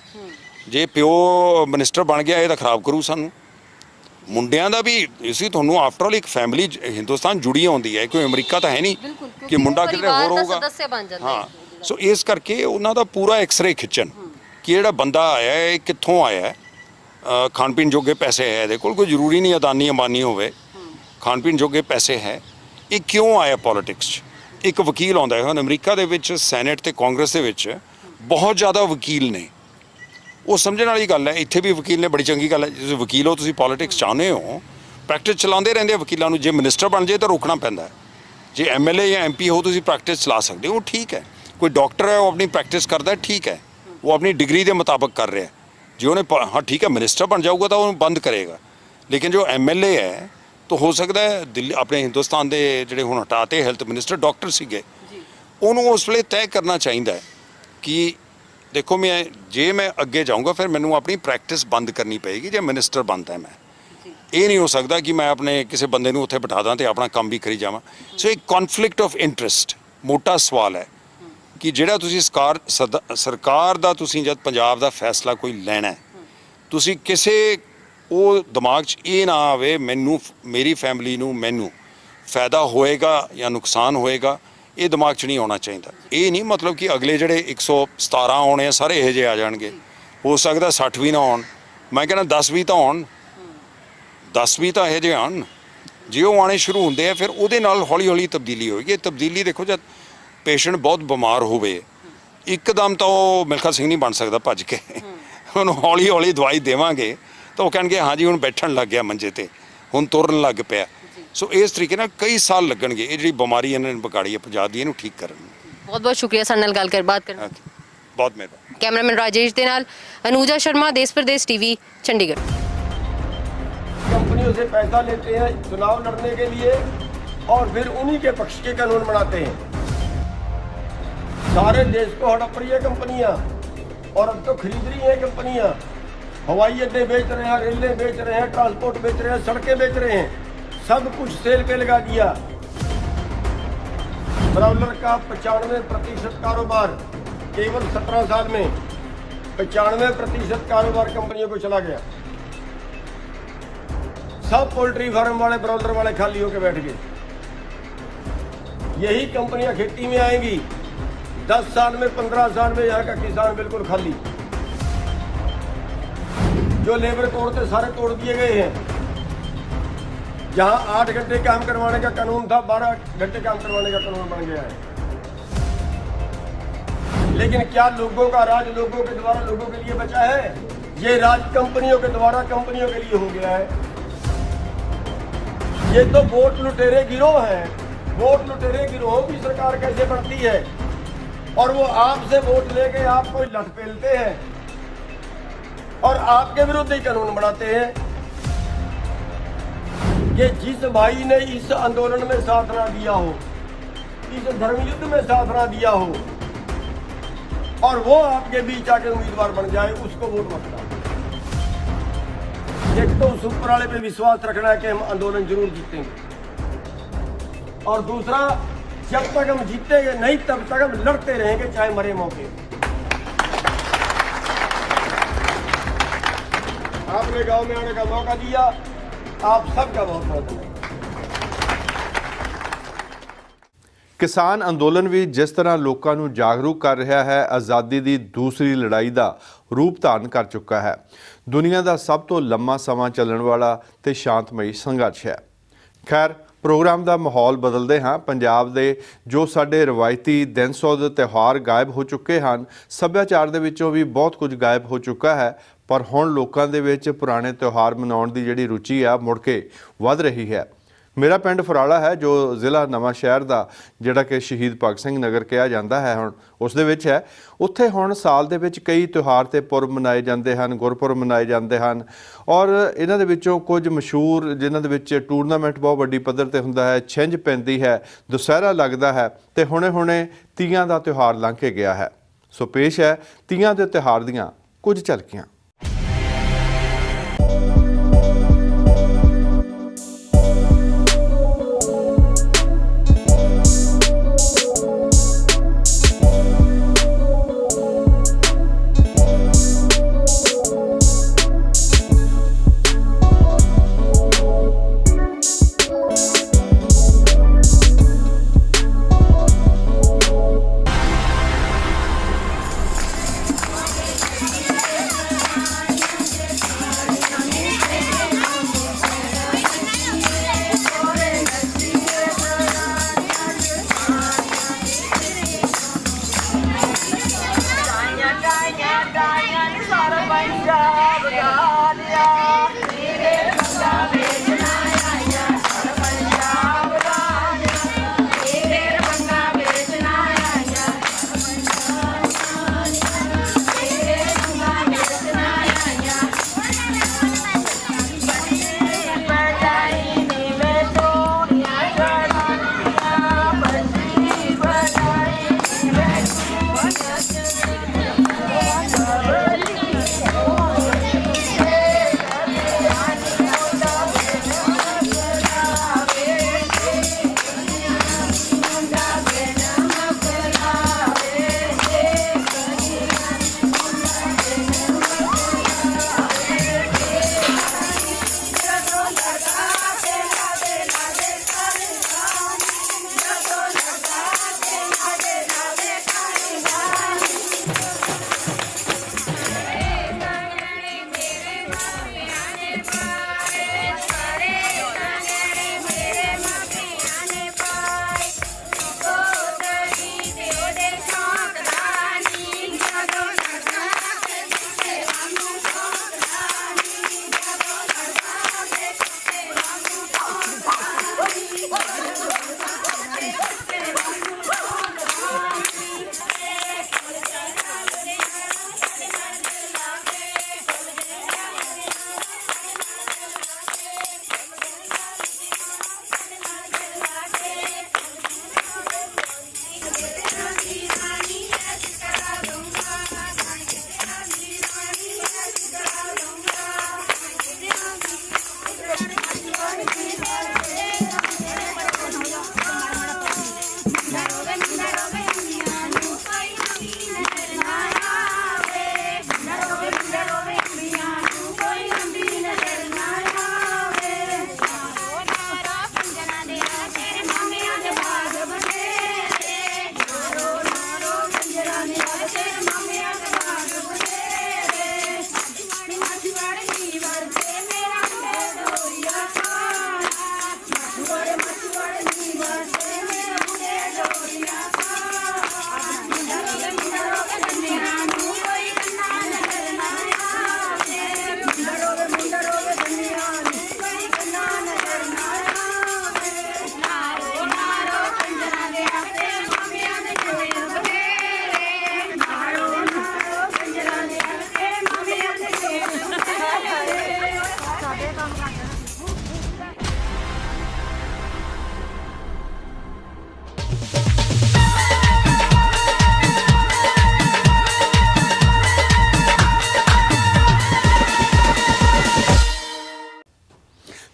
ਜੇ ਪਿਓ ਮਿਨਿਸਟਰ ਬਣ ਗਿਆ ਇਹ ਤਾਂ ਖਰਾਬ ਕਰੂ ਸਾਨੂੰ। ਮੁੰਡਿਆਂ ਦਾ ਵੀ ਇਸੇ ਤੁਹਾਨੂੰ ਆਫਟਰ ਆਲ ਇੱਕ ਫੈਮਿਲੀ ਹਿੰਦੁਸਤਾਨ ਜੁੜੀ ਹੁੰਦੀ ਹੈ, ਕੋਈ ਅਮਰੀਕਾ ਤਾਂ ਹੈ ਨਹੀਂ ਕਿ ਮੁੰਡਾ ਕਿਤੇ ਹੋਰ ਹੋਊਗਾ। ਹਾਂ, ਸੋ ਇਸ ਕਰਕੇ ਉਹਨਾਂ ਦਾ ਪੂਰਾ ਐਕਸਰੇ ਖਿੱਚਣ ਕਿ ਜਿਹੜਾ ਬੰਦਾ ਆਇਆ ਹੈ ਇਹ ਕਿੱਥੋਂ ਆਇਆ ਹੈ, ਖਾਣ ਪੀਣ ਜੋਗੇ ਪੈਸੇ ਹੈ ਇਹਦੇ ਕੋਲ, ਕੋਈ ਜ਼ਰੂਰੀ ਨਹੀਂ ਅਦਾਨੀ ਅੰਬਾਨੀ ਹੋਵੇ, ਖਾਣ ਪੀਣ ਜੋਗੇ ਪੈਸੇ ਹੈ, ਇਹ ਕਿਉਂ ਆਇਆ ਪੋਲਿਟਿਕਸ 'ਚ। ਇੱਕ ਵਕੀਲ ਆਉਂਦਾ ਹੈ, ਹੁਣ ਅਮਰੀਕਾ ਦੇ ਵਿੱਚ ਸੈਨੇਟ ਤੇ ਕਾਂਗਰਸ ਦੇ ਵਿੱਚ ਬਹੁਤ ਜ਼ਿਆਦਾ ਵਕੀਲ ਨੇ, ਉਹ ਸਮਝਣ ਵਾਲੀ ਗੱਲ ਹੈ। ਇੱਥੇ ਵੀ ਵਕੀਲ ਨੇ, ਬੜੀ ਚੰਗੀ ਗੱਲ ਹੈ, ਤੁਸੀਂ ਵਕੀਲ ਹੋ, ਤੁਸੀਂ ਪੋਲਿਟਿਕਸ ਚਾਹੁੰਦੇ ਹੋ, ਪ੍ਰੈਕਟਿਸ ਚਲਾਉਂਦੇ ਰਹਿੰਦੇ ਆ ਵਕੀਲਾਂ ਨੂੰ। ਜੇ ਮਿਨਿਸਟਰ ਬਣ ਜਾਏ ਤਾਂ ਰੋਕਣਾ ਪੈਂਦਾ, ਜੇ MLA ਜਾਂ MP ਹੋ ਤੁਸੀਂ ਪ੍ਰੈਕਟਿਸ ਚਲਾ ਸਕਦੇ ਹੋ, ਠੀਕ ਹੈ। ਕੋਈ ਡਾਕਟਰ ਹੈ ਉਹ ਆਪਣੀ ਪ੍ਰੈਕਟਿਸ ਕਰਦਾ, ਠੀਕ ਹੈ, ਉਹ ਆਪਣੀ ਡਿਗਰੀ ਦੇ ਮੁਤਾਬਕ ਕਰ ਰਿਹਾ। ਜੇ ਉਹਨੇ ਹਾਂ ਠੀਕ ਹੈ ਮਿਨਿਸਟਰ ਬਣ ਜਾਊਗਾ ਤਾਂ ਉਹਨੂੰ ਬੰਦ ਕਰੇਗਾ, ਲੇਕਿਨ ਜੋ MLA ਹੈ ਤਾਂ ਹੋ ਸਕਦਾ ਹੈ ਦਿੱਲੀ, ਆਪਣੇ ਹਿੰਦੁਸਤਾਨ ਦੇ ਜਿਹੜੇ ਹੁਣ ਹਟਾਤੇ ਹੈਲਥ ਮਿਨਿਸਟਰ ਡਾਕਟਰ ਸੀਗੇ, ਉਹਨੂੰ ਉਸ ਵੇਲੇ ਤੈਅ ਕਰਨਾ ਚਾਹੀਦਾ ਹੈ ਕਿ ਦੇਖੋ ਜੇ ਮੈਂ ਅੱਗੇ ਜਾਊਂਗਾ ਫਿਰ ਮੈਨੂੰ ਆਪਣੀ ਪ੍ਰੈਕਟਿਸ ਬੰਦ ਕਰਨੀ ਪਏਗੀ ਜੇ ਮਿਨਿਸਟਰ ਬਣਦਾ ਮੈਂ। ਇਹ ਨਹੀਂ ਹੋ ਸਕਦਾ ਕਿ ਮੈਂ ਆਪਣੇ ਕਿਸੇ ਬੰਦੇ ਨੂੰ ਉੱਥੇ ਬਿਠਾ ਦਾਂ ਤੇ ਆਪਣਾ ਕੰਮ ਵੀ ਕਰੀ ਜਾਵਾਂ। ਸੋ ਇੱਕ ਕੌਨਫਲਿਕਟ ਆਫ ਇੰਟਰਸਟ ਮੋਟਾ ਸਵਾਲ ਹੈ ਕਿ ਜਿਹੜਾ ਤੁਸੀਂ ਸਰਕਾਰ ਦਾ ਤੁਸੀਂ ਜਦ ਪੰਜਾਬ ਦਾ ਫੈਸਲਾ ਕੋਈ ਲੈਣਾ, ਤੁਸੀਂ ਕਿਸੇ ਉਹ ਦਿਮਾਗ 'ਚ ਇਹ ਨਾ ਆਵੇ ਮੈਨੂੰ, ਮੇਰੀ ਫੈਮਿਲੀ ਨੂੰ ਮੈਨੂੰ ਫਾਇਦਾ ਹੋਏਗਾ ਜਾਂ ਨੁਕਸਾਨ ਹੋਏਗਾ, ਇਹ ਦਿਮਾਗ 'ਚ ਨਹੀਂ ਆਉਣਾ ਚਾਹੀਦਾ। ਇਹ ਨਹੀਂ ਮਤਲਬ ਕਿ ਅਗਲੇ ਜਿਹੜੇ 117 ਆਉਣੇ ਆ ਸਾਰੇ ਇਹੋ ਜਿਹੇ ਆ ਜਾਣਗੇ, ਹੋ ਸਕਦਾ 60 ਵੀ ਨਾ ਆਉਣ, ਮੈਂ ਕਹਿੰਦਾ 10 ਵੀ ਤਾਂ ਆਉਣ, 10 ਵੀ ਤਾਂ ਇਹੋ ਜਿਹੇ ਆਉਣ। ਜੇ ਉਹ ਆਉਣੇ ਸ਼ੁਰੂ ਹੁੰਦੇ ਆ ਫਿਰ ਉਹਦੇ ਨਾਲ ਹੌਲੀ ਹੌਲੀ ਤਬਦੀਲੀ ਹੋਏਗੀ। ਤਬਦੀਲੀ ਦੇਖੋ ਜਦ ਪੇਸ਼ੈਂਟ ਬਹੁਤ ਬਿਮਾਰ ਹੋਵੇ ਇੱਕਦਮ ਤਾਂ ਉਹ ਮਿਲਖਾ ਸਿੰਘ ਨਹੀਂ ਬਣ ਸਕਦਾ ਭੱਜ ਕੇ ਉਹਨੂੰ ਹੌਲੀ ਹੌਲੀ ਦਵਾਈ ਦੇਵਾਂਗੇ ਤਾਂ ਉਹ ਕਹਿਣਗੇ ਹਾਂ ਜੀ ਹੁਣ ਬੈਠਣ ਲੱਗ ਗਿਆ ਮੰਜੇ ਤੇ ਹੁਣ ਤੁਰਨ ਲੱਗ ਪਿਆ ਸੋ ਇਸ ਤਰੀਕੇ ਨਾਲ ਕਈ ਸਾਲ ਲੱਗਣਗੇ ਇਹ ਜਿਹੜੀ ਬਿਮਾਰੀ ਇਹਨਾਂ ਨੇ ਵਿਗਾੜੀ ਹੈ ਪੰਜਾਬ ਦੀ ਇਹਨੂੰ ਠੀਕ ਕਰਨ ਨੂੰ ਬਹੁਤ ਬਹੁਤ ਸ਼ੁਕਰੀਆ ਸਾਡੇ ਨਾਲ ਗੱਲ ਕਰ ਬਾਤ ਕਰਨ Okay, ਬਹੁਤ ਮਿਹਰਬਾਨੀ ਕੈਮਰਾਮੈਨ ਰਾਜੇਸ਼ ਦੇ ਨਾਲ ਅਨੂਜਾ ਸ਼ਰਮਾ ਦੇਸ਼ ਪ੍ਰਦੇਸ਼ ਟੀਵੀ ਚੰਡੀਗੜ੍ਹ कंपनियों से पैसा लेते हैं चुनाव लड़ने के लिए और फिर उन्हीं के पक्ष के कानून बनाते हैं। सारे देश को हड़प रही है कंपनियां और अब तो खरीद रही हैं कंपनियां। हवाई अड्डे बेच रहे हैं, रेलें बेच रहे हैं, ट्रांसपोर्ट बेच रहे हैं, सड़कें बेच रहे हैं, सब कुछ सेल पे लगा दिया। ब्राउलर का 95% कारोबार केवल 17 साल में 95% कारोबार कंपनियों को चला गया। सब पोल्ट्री फार्म वाले ब्रॉयलर वाले खाली होकर बैठ गए। यही कंपनियां खेती में आएंगी 10 साल में 15 साल में यहाँ का किसान बिल्कुल खाली। जो लेबर कोड थे सारे तोड़ दिए गए हैं। जहां 8 घंटे काम करवाने का कानून था 12 घंटे काम करवाने का कानून बन गया है। लेकिन क्या लोगों का राज लोगों के द्वारा लोगों के लिए बचा है? ये राज कंपनियों के द्वारा कंपनियों के लिए हो गया है। ये तो वोट लुटेरे गिरोह हैं। वोट लुटेरे गिरोहों की सरकार कैसे बनती है? और वो आपसे वोट लेके आपको लट पेलते हैं और आपके विरुद्ध ही कानून बनाते हैं कि जिस भाई ने इस आंदोलन में साथ ना दिया हो, इस धर्म युद्ध में साथ ना दिया हो और वो आपके बीच आके उम्मीदवार बन जाए, उसको वोट मत डालो। एक तो उस ऊपर वाले पे विश्वास रखना है कि हम आंदोलन जरूर जीतेंगे और दूसरा जब तक हम जीतेंगे नहीं तब तक हम लड़ते रहेंगे चाहे मरे मौके। आपने गांव में आने का मौका दिया, आप सबका बहुत बहुत धन्यवाद। ਕਿਸਾਨ ਅੰਦੋਲਨ ਵੀ ਜਿਸ ਤਰ੍ਹਾਂ ਲੋਕਾਂ ਨੂੰ ਜਾਗਰੂਕ ਕਰ ਰਿਹਾ ਹੈ, ਆਜ਼ਾਦੀ ਦੀ ਦੂਸਰੀ ਲੜਾਈ ਦਾ ਰੂਪ ਧਾਰਨ ਕਰ ਚੁੱਕਾ ਹੈ। ਦੁਨੀਆ ਦਾ ਸਭ ਤੋਂ ਲੰਮਾ ਸਮਾਂ ਚੱਲਣ ਵਾਲਾ ਤੇ ਸ਼ਾਂਤਮਈ ਸੰਘਰਸ਼ ਹੈ। ਖੈਰ, ਪ੍ਰੋਗਰਾਮ ਦਾ ਮਾਹੌਲ ਬਦਲਦੇ ਹਾਂ। ਪੰਜਾਬ ਦੇ ਜੋ ਸਾਡੇ ਰਵਾਇਤੀ ਦਿਨ ਸੋਧ ਤਿਉਹਾਰ ਗਾਇਬ ਹੋ ਚੁੱਕੇ ਹਨ, ਸੱਭਿਆਚਾਰ ਦੇ ਵਿੱਚੋਂ ਵੀ ਬਹੁਤ ਕੁਝ ਗਾਇਬ ਹੋ ਚੁੱਕਾ ਹੈ, ਪਰ ਹੁਣ ਲੋਕਾਂ ਦੇ ਵਿੱਚ ਪੁਰਾਣੇ ਤਿਉਹਾਰ ਮਨਾਉਣ ਦੀ ਜਿਹੜੀ ਰੁਚੀ ਆ ਮੁੜ ਕੇ ਵੱਧ ਰਹੀ ਹੈ। ਮੇਰਾ ਪਿੰਡ ਫਰਾਲਾ ਹੈ ਜੋ ਜ਼ਿਲ੍ਹਾ ਨਵਾਂ ਸ਼ਹਿਰ ਦਾ ਜਿਹੜਾ ਕਿ ਸ਼ਹੀਦ ਭਗਤ ਸਿੰਘ ਨਗਰ ਕਿਹਾ ਜਾਂਦਾ ਹੈ, ਹੁਣ ਉਸ ਦੇ ਵਿੱਚ ਹੈ। ਉੱਥੇ ਹੁਣ ਸਾਲ ਦੇ ਵਿੱਚ ਕਈ ਤਿਉਹਾਰ ਤੇ ਪੁਰਬ ਮਨਾਏ ਜਾਂਦੇ ਹਨ, ਗੁਰਪੁਰਬ ਮਨਾਏ ਜਾਂਦੇ ਹਨ ਔਰ ਇਹਨਾਂ ਦੇ ਵਿੱਚੋਂ ਕੁਝ ਮਸ਼ਹੂਰ ਜਿਨ੍ਹਾਂ ਦੇ ਵਿੱਚ ਟੂਰਨਾਮੈਂਟ ਬਹੁਤ ਵੱਡੀ ਪੱਧਰ ਤੇ ਹੁੰਦਾ ਹੈ, ਛਿੰਝ ਪੈਂਦੀ ਹੈ, ਦੁਸਹਿਰਾ ਲੱਗਦਾ ਹੈ ਤੇ ਹੁਣੇ ਤੀਆਂ ਦਾ ਤਿਉਹਾਰ ਲੰਘ ਕੇ ਗਿਆ ਹੈ। ਸੋ ਪੇਸ਼ ਹੈ ਤੀਆਂ ਦੇ ਤਿਉਹਾਰ ਦੀਆਂ ਕੁਝ ਝਲਕੀਆਂ।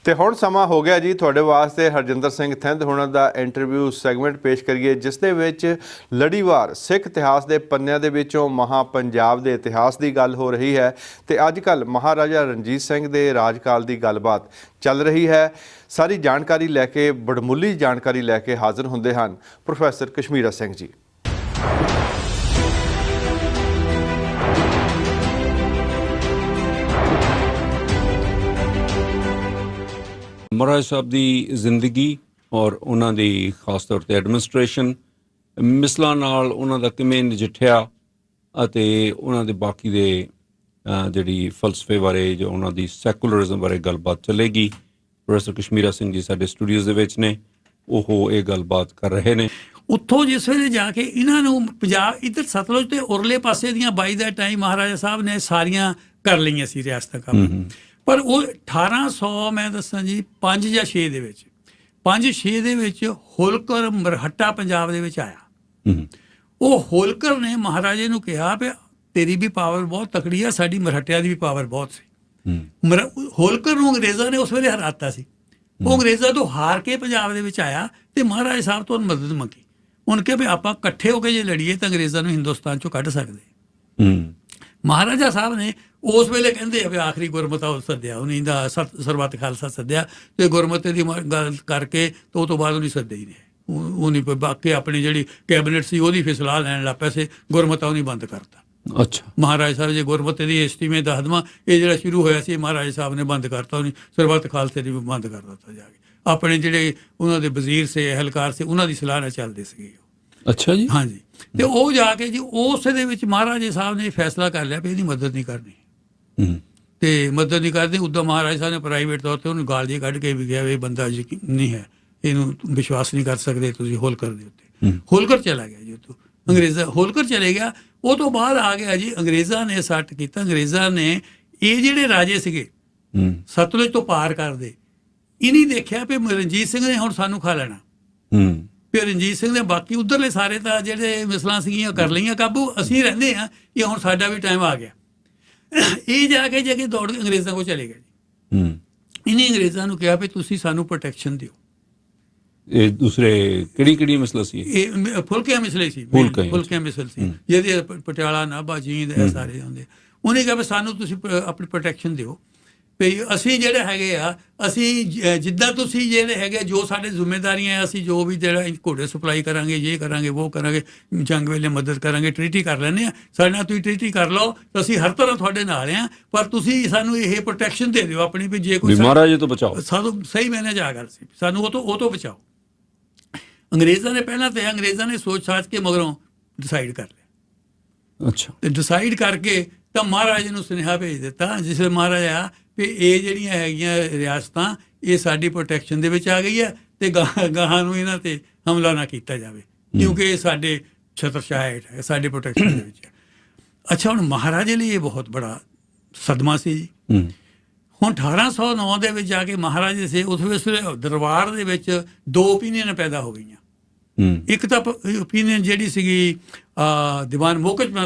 ਤੇ ਹੁਣ ਸਮਾਂ ਹੋ ਗਿਆ ਜੀ ਤੁਹਾਡੇ ਵਾਸਤੇ ਹਰਜਿੰਦਰ ਸਿੰਘ ਥਿੰਦ ਹੁਣਾਂ ਦਾ ਇੰਟਰਵਿਊ ਸੈਗਮੈਂਟ ਪੇਸ਼ ਕਰੀਏ, ਜਿਸ ਦੇ ਵਿੱਚ ਲੜੀਵਾਰ ਸਿੱਖ ਇਤਿਹਾਸ ਦੇ ਪੰਨਿਆਂ ਦੇ ਵਿੱਚੋਂ ਮਹਾ ਪੰਜਾਬ ਦੇ ਇਤਿਹਾਸ ਦੀ ਗੱਲ ਹੋ ਰਹੀ ਹੈ ਤੇ ਅੱਜ ਕੱਲ੍ਹ ਮਹਾਰਾਜਾ ਰਣਜੀਤ ਸਿੰਘ ਦੇ ਰਾਜਕਾਲ ਦੀ ਗੱਲਬਾਤ ਚੱਲ ਰਹੀ ਹੈ। ਸਾਰੀ ਜਾਣਕਾਰੀ ਲੈ ਕੇ, ਬੜਮੁੱਲੀ ਜਾਣਕਾਰੀ ਲੈ ਕੇ ਹਾਜ਼ਰ ਹੁੰਦੇ ਹਨ ਪ੍ਰੋਫੈਸਰ ਕਸ਼ਮੀਰਾ ਸਿੰਘ ਜੀ। ਮਹਾਰਾਜ ਸਾਹਿਬ ਦੀ ਜ਼ਿੰਦਗੀ ਔਰ ਉਹਨਾਂ ਦੀ ਖਾਸ ਤੌਰ 'ਤੇ ਐਡਮਿਨਿਸਟ੍ਰੇਸ਼ਨ, ਮਿਸਲਾਂ ਨਾਲ ਉਹਨਾਂ ਦਾ ਕਿਵੇਂ ਨਜਿੱਠਿਆ ਅਤੇ ਉਹਨਾਂ ਦੇ ਬਾਕੀ ਦੇ ਜਿਹੜੀ ਫਲਸਫੇ ਬਾਰੇ, ਜੋ ਉਹਨਾਂ ਦੀ ਸੈਕੂਲਰਿਜ਼ਮ ਬਾਰੇ ਗੱਲਬਾਤ ਚੱਲੇਗੀ। ਪ੍ਰੋਫੈਸਰ ਕਸ਼ਮੀਰਾ ਸਿੰਘ ਜੀ ਸਾਡੇ ਸਟੂਡੀਓਜ਼ ਦੇ ਵਿੱਚ ਨੇ, ਉਹ ਇਹ ਗੱਲਬਾਤ ਕਰ ਰਹੇ ਨੇ। ਉੱਥੋਂ ਜਿਸ ਵੇਲੇ ਜਾ ਕੇ ਇਹਨਾਂ ਨੂੰ ਪੰਜਾਬ ਇੱਧਰ ਸਤਲੁਜ ਤੇ ਉਰਲੇ ਪਾਸੇ ਦੀਆਂ ਬਾਈ ਦਾ ਟਾਈਮ ਮਹਾਰਾਜਾ ਸਾਹਿਬ ਨੇ ਸਾਰੀਆਂ ਕਰ ਲਈਆਂ ਸੀ ਰਿਆਸਤਾਂ ਕੰਮ। ਪਰ ਉਹ 1800 ਮੈਂ ਦੱਸਾਂ ਜੀ 5 ਜਾਂ 6 ਦੇ ਵਿੱਚ 5-6 ਦੇ ਵਿੱਚ ਹੋਲਕਰ ਮਰਹੱਟਾ ਪੰਜਾਬ ਦੇ ਵਿੱਚ ਆਇਆ। ਉਹ ਹੋਲਕਰ ਨੇ ਮਹਾਰਾਜੇ ਨੂੰ ਕਿਹਾ ਵੀ ਤੇਰੀ ਵੀ ਪਾਵਰ ਬਹੁਤ ਤਕੜੀ ਆ, ਸਾਡੀ ਮਰਹੱਟਿਆਂ ਦੀ ਵੀ ਪਾਵਰ ਬਹੁਤ ਸੀ। ਹੋਲਕਰ ਨੂੰ ਅੰਗਰੇਜ਼ਾਂ ਨੇ ਉਸ ਵੇਲੇ ਹਰਾਤਾ ਸੀ। ਉਹ ਅੰਗਰੇਜ਼ਾਂ ਤੋਂ ਹਾਰ ਕੇ ਪੰਜਾਬ ਦੇ ਵਿੱਚ ਆਇਆ ਤੇ ਮਹਾਰਾਜਾ ਸਾਹਿਬ ਤੋਂ ਮਦਦ ਮੰਗੀ। ਉਹਨੇ ਕਿਹਾ ਵੀ ਆਪਾਂ ਇਕੱਠੇ ਹੋ ਕੇ ਜੇ ਲੜੀਏ ਤਾਂ ਅੰਗਰੇਜ਼ਾਂ ਨੂੰ ਹਿੰਦੁਸਤਾਨ ਚੋਂ ਕੱਢ ਸਕਦੇ। ਮਹਾਰਾਜਾ ਸਾਹਿਬ ਨੇ ਉਸ ਵੇਲੇ ਕਹਿੰਦੇ ਆ ਵੀ ਆਖਰੀ ਗੁਰਮਤਾ ਸੱਦਿਆ, ਉਹਨੇ ਦਾ ਸਰਬੱਤ ਖਾਲਸਾ ਸੱਦਿਆ ਤੇ ਗੁਰਮਤੇ ਦੀ ਗੱਲ ਕਰਕੇ ਤੇ ਉਹ ਤੋਂ ਬਾਅਦ ਉਹਨੇ ਸੱਦੇ ਹੀ ਨਹੀਂ। ਉਹ ਨਹੀਂ ਬਾਕੀ ਆਪਣੀ ਜਿਹੜੀ ਕੈਬਨਿਟ ਸੀ ਉਹਦੀ ਫਿਰ ਸਲਾਹ ਲੈਣ ਲੱਗ ਪਏ ਸੀ, ਗੁਰਮਤਾ ਉਹਨੇ ਬੰਦ ਕਰਤਾ। ਅੱਛਾ, ਮਹਾਰਾਜਾ ਸਾਹਿਬ ਜੇ ਗੁਰਮਤੇ ਦੀ ਹਿਸਟਰੀ ਮੈਂ ਦੱਸ ਦੇਵਾਂ, ਇਹ ਜਿਹੜਾ ਸ਼ੁਰੂ ਹੋਇਆ ਸੀ ਮਹਾਰਾਜਾ ਸਾਹਿਬ ਨੇ ਬੰਦ ਕਰਤਾ, ਉਹਨੇ ਸਰਬੱਤ ਖਾਲਸੇ ਦੀ ਵੀ ਬੰਦ ਕਰ ਦਿੱਤਾ ਜਾ ਕੇ। ਆਪਣੇ ਜਿਹੜੇ ਉਹਨਾਂ ਦੇ ਵਜ਼ੀਰ ਸੇ ਅਹਿਲਕਾਰ ਸੀ ਉਹਨਾਂ ਦੀ ਸਲਾਹ ਨਾਲ ਚੱਲਦੇ ਸੀਗੇ। ਅੱਛਾ ਜੀ, ਹਾਂਜੀ। ਤੇ ਉਹ ਜਾ ਕੇ ਜੀ ਉਸ ਦੇ ਵਿੱਚ ਮਹਾਰਾਜਾ ਸਾਹਿਬ ਨੇ ਫੈਸਲਾ ਕਰ ਲਿਆ ਵੀ ਇਹਦੀ ਮਦਦ ਨਹੀਂ ਕਰਨੀ ਤੇ ਮਦਦ ਨਹੀਂ ਕਰਦੇ। ਉੱਦਾਂ ਮਹਾਰਾਜਾ ਸਾਹਿਬ ਨੇ ਪ੍ਰਾਈਵੇਟ ਤੌਰ ਤੇ ਉਹਨੂੰ ਗਾਲ ਜੀ ਕੱਢ ਕੇ ਵੀ ਗਿਆ ਵੀ ਇਹ ਬੰਦਾ ਯਕੀਨ ਨਹੀਂ ਹੈ, ਇਹਨੂੰ ਵਿਸ਼ਵਾਸ ਨਹੀਂ ਕਰ ਸਕਦੇ ਤੁਸੀਂ ਹੋਲਕਰ ਦੇ ਉੱਤੇ। ਹੋਲਕਰ ਚਲਾ ਗਿਆ ਜੀ ਉੱਥੋਂ, ਅੰਗਰੇਜ਼ਾਂ ਹੋਲਕਰ ਚਲੇ ਗਿਆ। ਉਹ ਤੋਂ ਬਾਅਦ ਆ ਗਿਆ ਜੀ ਅੰਗਰੇਜ਼ਾਂ ਨੇ ਸੱਟ ਕੀਤਾ। ਅੰਗਰੇਜ਼ਾਂ ਨੇ ਇਹ ਜਿਹੜੇ ਰਾਜੇ ਸੀਗੇ ਸਤਲੁਜ ਤੋਂ ਪਾਰ ਕਰਦੇ, ਇਹ ਨਹੀਂ ਦੇਖਿਆ ਵੀ ਰਣਜੀਤ ਸਿੰਘ ਨੇ ਹੁਣ ਸਾਨੂੰ ਖਾ ਲੈਣਾ। ਫਿਰ ਰਣਜੀਤ ਸਿੰਘ ਨੇ ਬਾਕੀ ਉਧਰਲੇ ਸਾਰੇ ਤਾਂ ਜਿਹੜੇ ਮਿਸਲਾਂ ਸੀਗੀਆਂ ਕਰ ਲਈਆਂ ਕਾਬੂ, ਅਸੀਂ ਰਹਿੰਦੇ ਹਾਂ, ਇਹ ਹੁਣ ਸਾਡਾ ਵੀ ਟਾਈਮ ਆ ਗਿਆ। ਇਹ ਜਾ ਕੇ ਦੌੜ ਕੇ ਅੰਗਰੇਜ਼ਾਂ ਕੋਲ ਚਲੇ ਗਏ ਜੀ। ਇਹਨੇ ਅੰਗਰੇਜ਼ਾਂ ਨੂੰ ਕਿਹਾ ਵੀ ਤੁਸੀਂ ਸਾਨੂੰ ਪ੍ਰੋਟੈਕਸ਼ਨ ਦਿਓ। ਇਹ ਦੂਸਰੇ ਕਿਹੜੀ ਮਸਲਾ ਸੀ? ਇਹ ਫੁਲਕਿਆਂ ਮਿਸਲੇ ਸੀ, ਫੁਲਕਿਆਂ ਮਿਸਲ ਸੀ, ਜਿਹਦੇ ਪਟਿਆਲਾ, ਨਾਭਾ, ਜੀਂਦ ਇਹ ਸਾਰੇ ਆਉਂਦੇ। ਉਹਨੇ ਕਿਹਾ ਵੀ ਸਾਨੂੰ ਤੁਸੀਂ ਆਪਣੀ ਪ੍ਰੋਟੈਕਸ਼ਨ ਦਿਓ ਵੀ ਅਸੀਂ ਜਿਹੜੇ ਹੈਗੇ ਆ, ਅਸੀਂ ਜਿੱਦਾਂ ਤੁਸੀਂ ਜਿਹੜੇ ਹੈਗੇ ਜੋ ਸਾਡੇ ਜ਼ਿੰਮੇਵਾਰੀਆਂ, ਅਸੀਂ ਜੋ ਵੀ ਜਿਹੜਾ ਘੋੜੇ ਸਪਲਾਈ ਕਰਾਂਗੇ, ਇਹ ਕਰਾਂਗੇ, ਉਹ ਕਰਾਂਗੇ, ਜੰਗ ਵੇਲੇ ਮਦਦ ਕਰਾਂਗੇ, ਟਰੀਟੀ ਕਰ ਲੈਂਦੇ ਹਾਂ। ਸਾਡੇ ਨਾਲ ਤੁਸੀਂ ਟਰੀਟੀ ਕਰ ਲਓ ਤਾਂ ਅਸੀਂ ਹਰ ਤਰ੍ਹਾਂ ਤੁਹਾਡੇ ਨਾਲ ਹਾਂ, ਪਰ ਤੁਸੀਂ ਸਾਨੂੰ ਇਹ ਪ੍ਰੋਟੈਕਸ਼ਨ ਦੇ ਦਿਓ ਆਪਣੀ ਵੀ ਜੇ ਕੋਈ ਮਹਾਰਾਜੇ ਤੋਂ ਬਚਾਓ, ਸਾਨੂੰ ਸਹੀ ਮੈਨੇ ਜਾ ਗੱਲ ਸੀ, ਸਾਨੂੰ ਉਹ ਤੋਂ ਬਚਾਓ। ਅੰਗਰੇਜ਼ਾਂ ਨੇ ਪਹਿਲਾਂ ਤਾਂ ਅੰਗਰੇਜ਼ਾਂ ਨੇ ਸੋਚ ਸਾਚ ਕੇ ਮਗਰੋਂ ਡਿਸਾਈਡ ਕਰ ਲਿਆ। ਅੱਛਾ, ਤੇ ਡਿਸਾਈਡ ਕਰਕੇ ਤਾਂ ਮਹਾਰਾਜੇ ਨੂੰ ਸੁਨੇਹਾ ਭੇਜ ਦਿੱਤਾ, ਜਿਸ ਵੇਲੇ ਮਹਾਰਾਜਾ ਵੀ ਇਹ ਜਿਹੜੀਆਂ ਹੈਗੀਆਂ ਰਿਆਸਤਾਂ ਇਹ ਸਾਡੀ ਪ੍ਰੋਟੈਕਸ਼ਨ ਦੇ ਵਿੱਚ ਆ ਗਈ ਹੈ ਤੇ ਗਾਹਾਂ ਨੂੰ ਇਹਨਾਂ ਤੇ ਹਮਲਾ ਨਾ ਕੀਤਾ ਜਾਵੇ, ਕਿਉਂਕਿ ਇਹ ਸਾਡੇ ਛਤਰਛਾਇਆ ਹੇਠ ਹੈ, ਸਾਡੀ ਪ੍ਰੋਟੈਕਸ਼ਨ ਦੇ ਵਿੱਚ ਹੈ। ਅੱਛਾ, ਹੁਣ ਮਹਾਰਾਜੇ ਲਈ ਇਹ ਬਹੁਤ ਬੜਾ ਸਦਮਾ ਸੀ ਜੀ। ਹੁਣ 1809 ਦੇ ਵਿੱਚ ਜਾ ਕੇ ਮਹਾਰਾਜੇ ਸੇ ਉਸ ਵੇਲੇ ਦਰਬਾਰ ਦੇ ਵਿੱਚ 2 ਓਪੀਨੀਅਨ ਪੈਦਾ ਹੋ ਗਈਆਂ। ਇੱਕ ਤਾਂ ਓਪੀਨੀਅਨ ਜਿਹੜੀ ਸੀਗੀ ਦੀਵਾਨ ਮੋਕਜ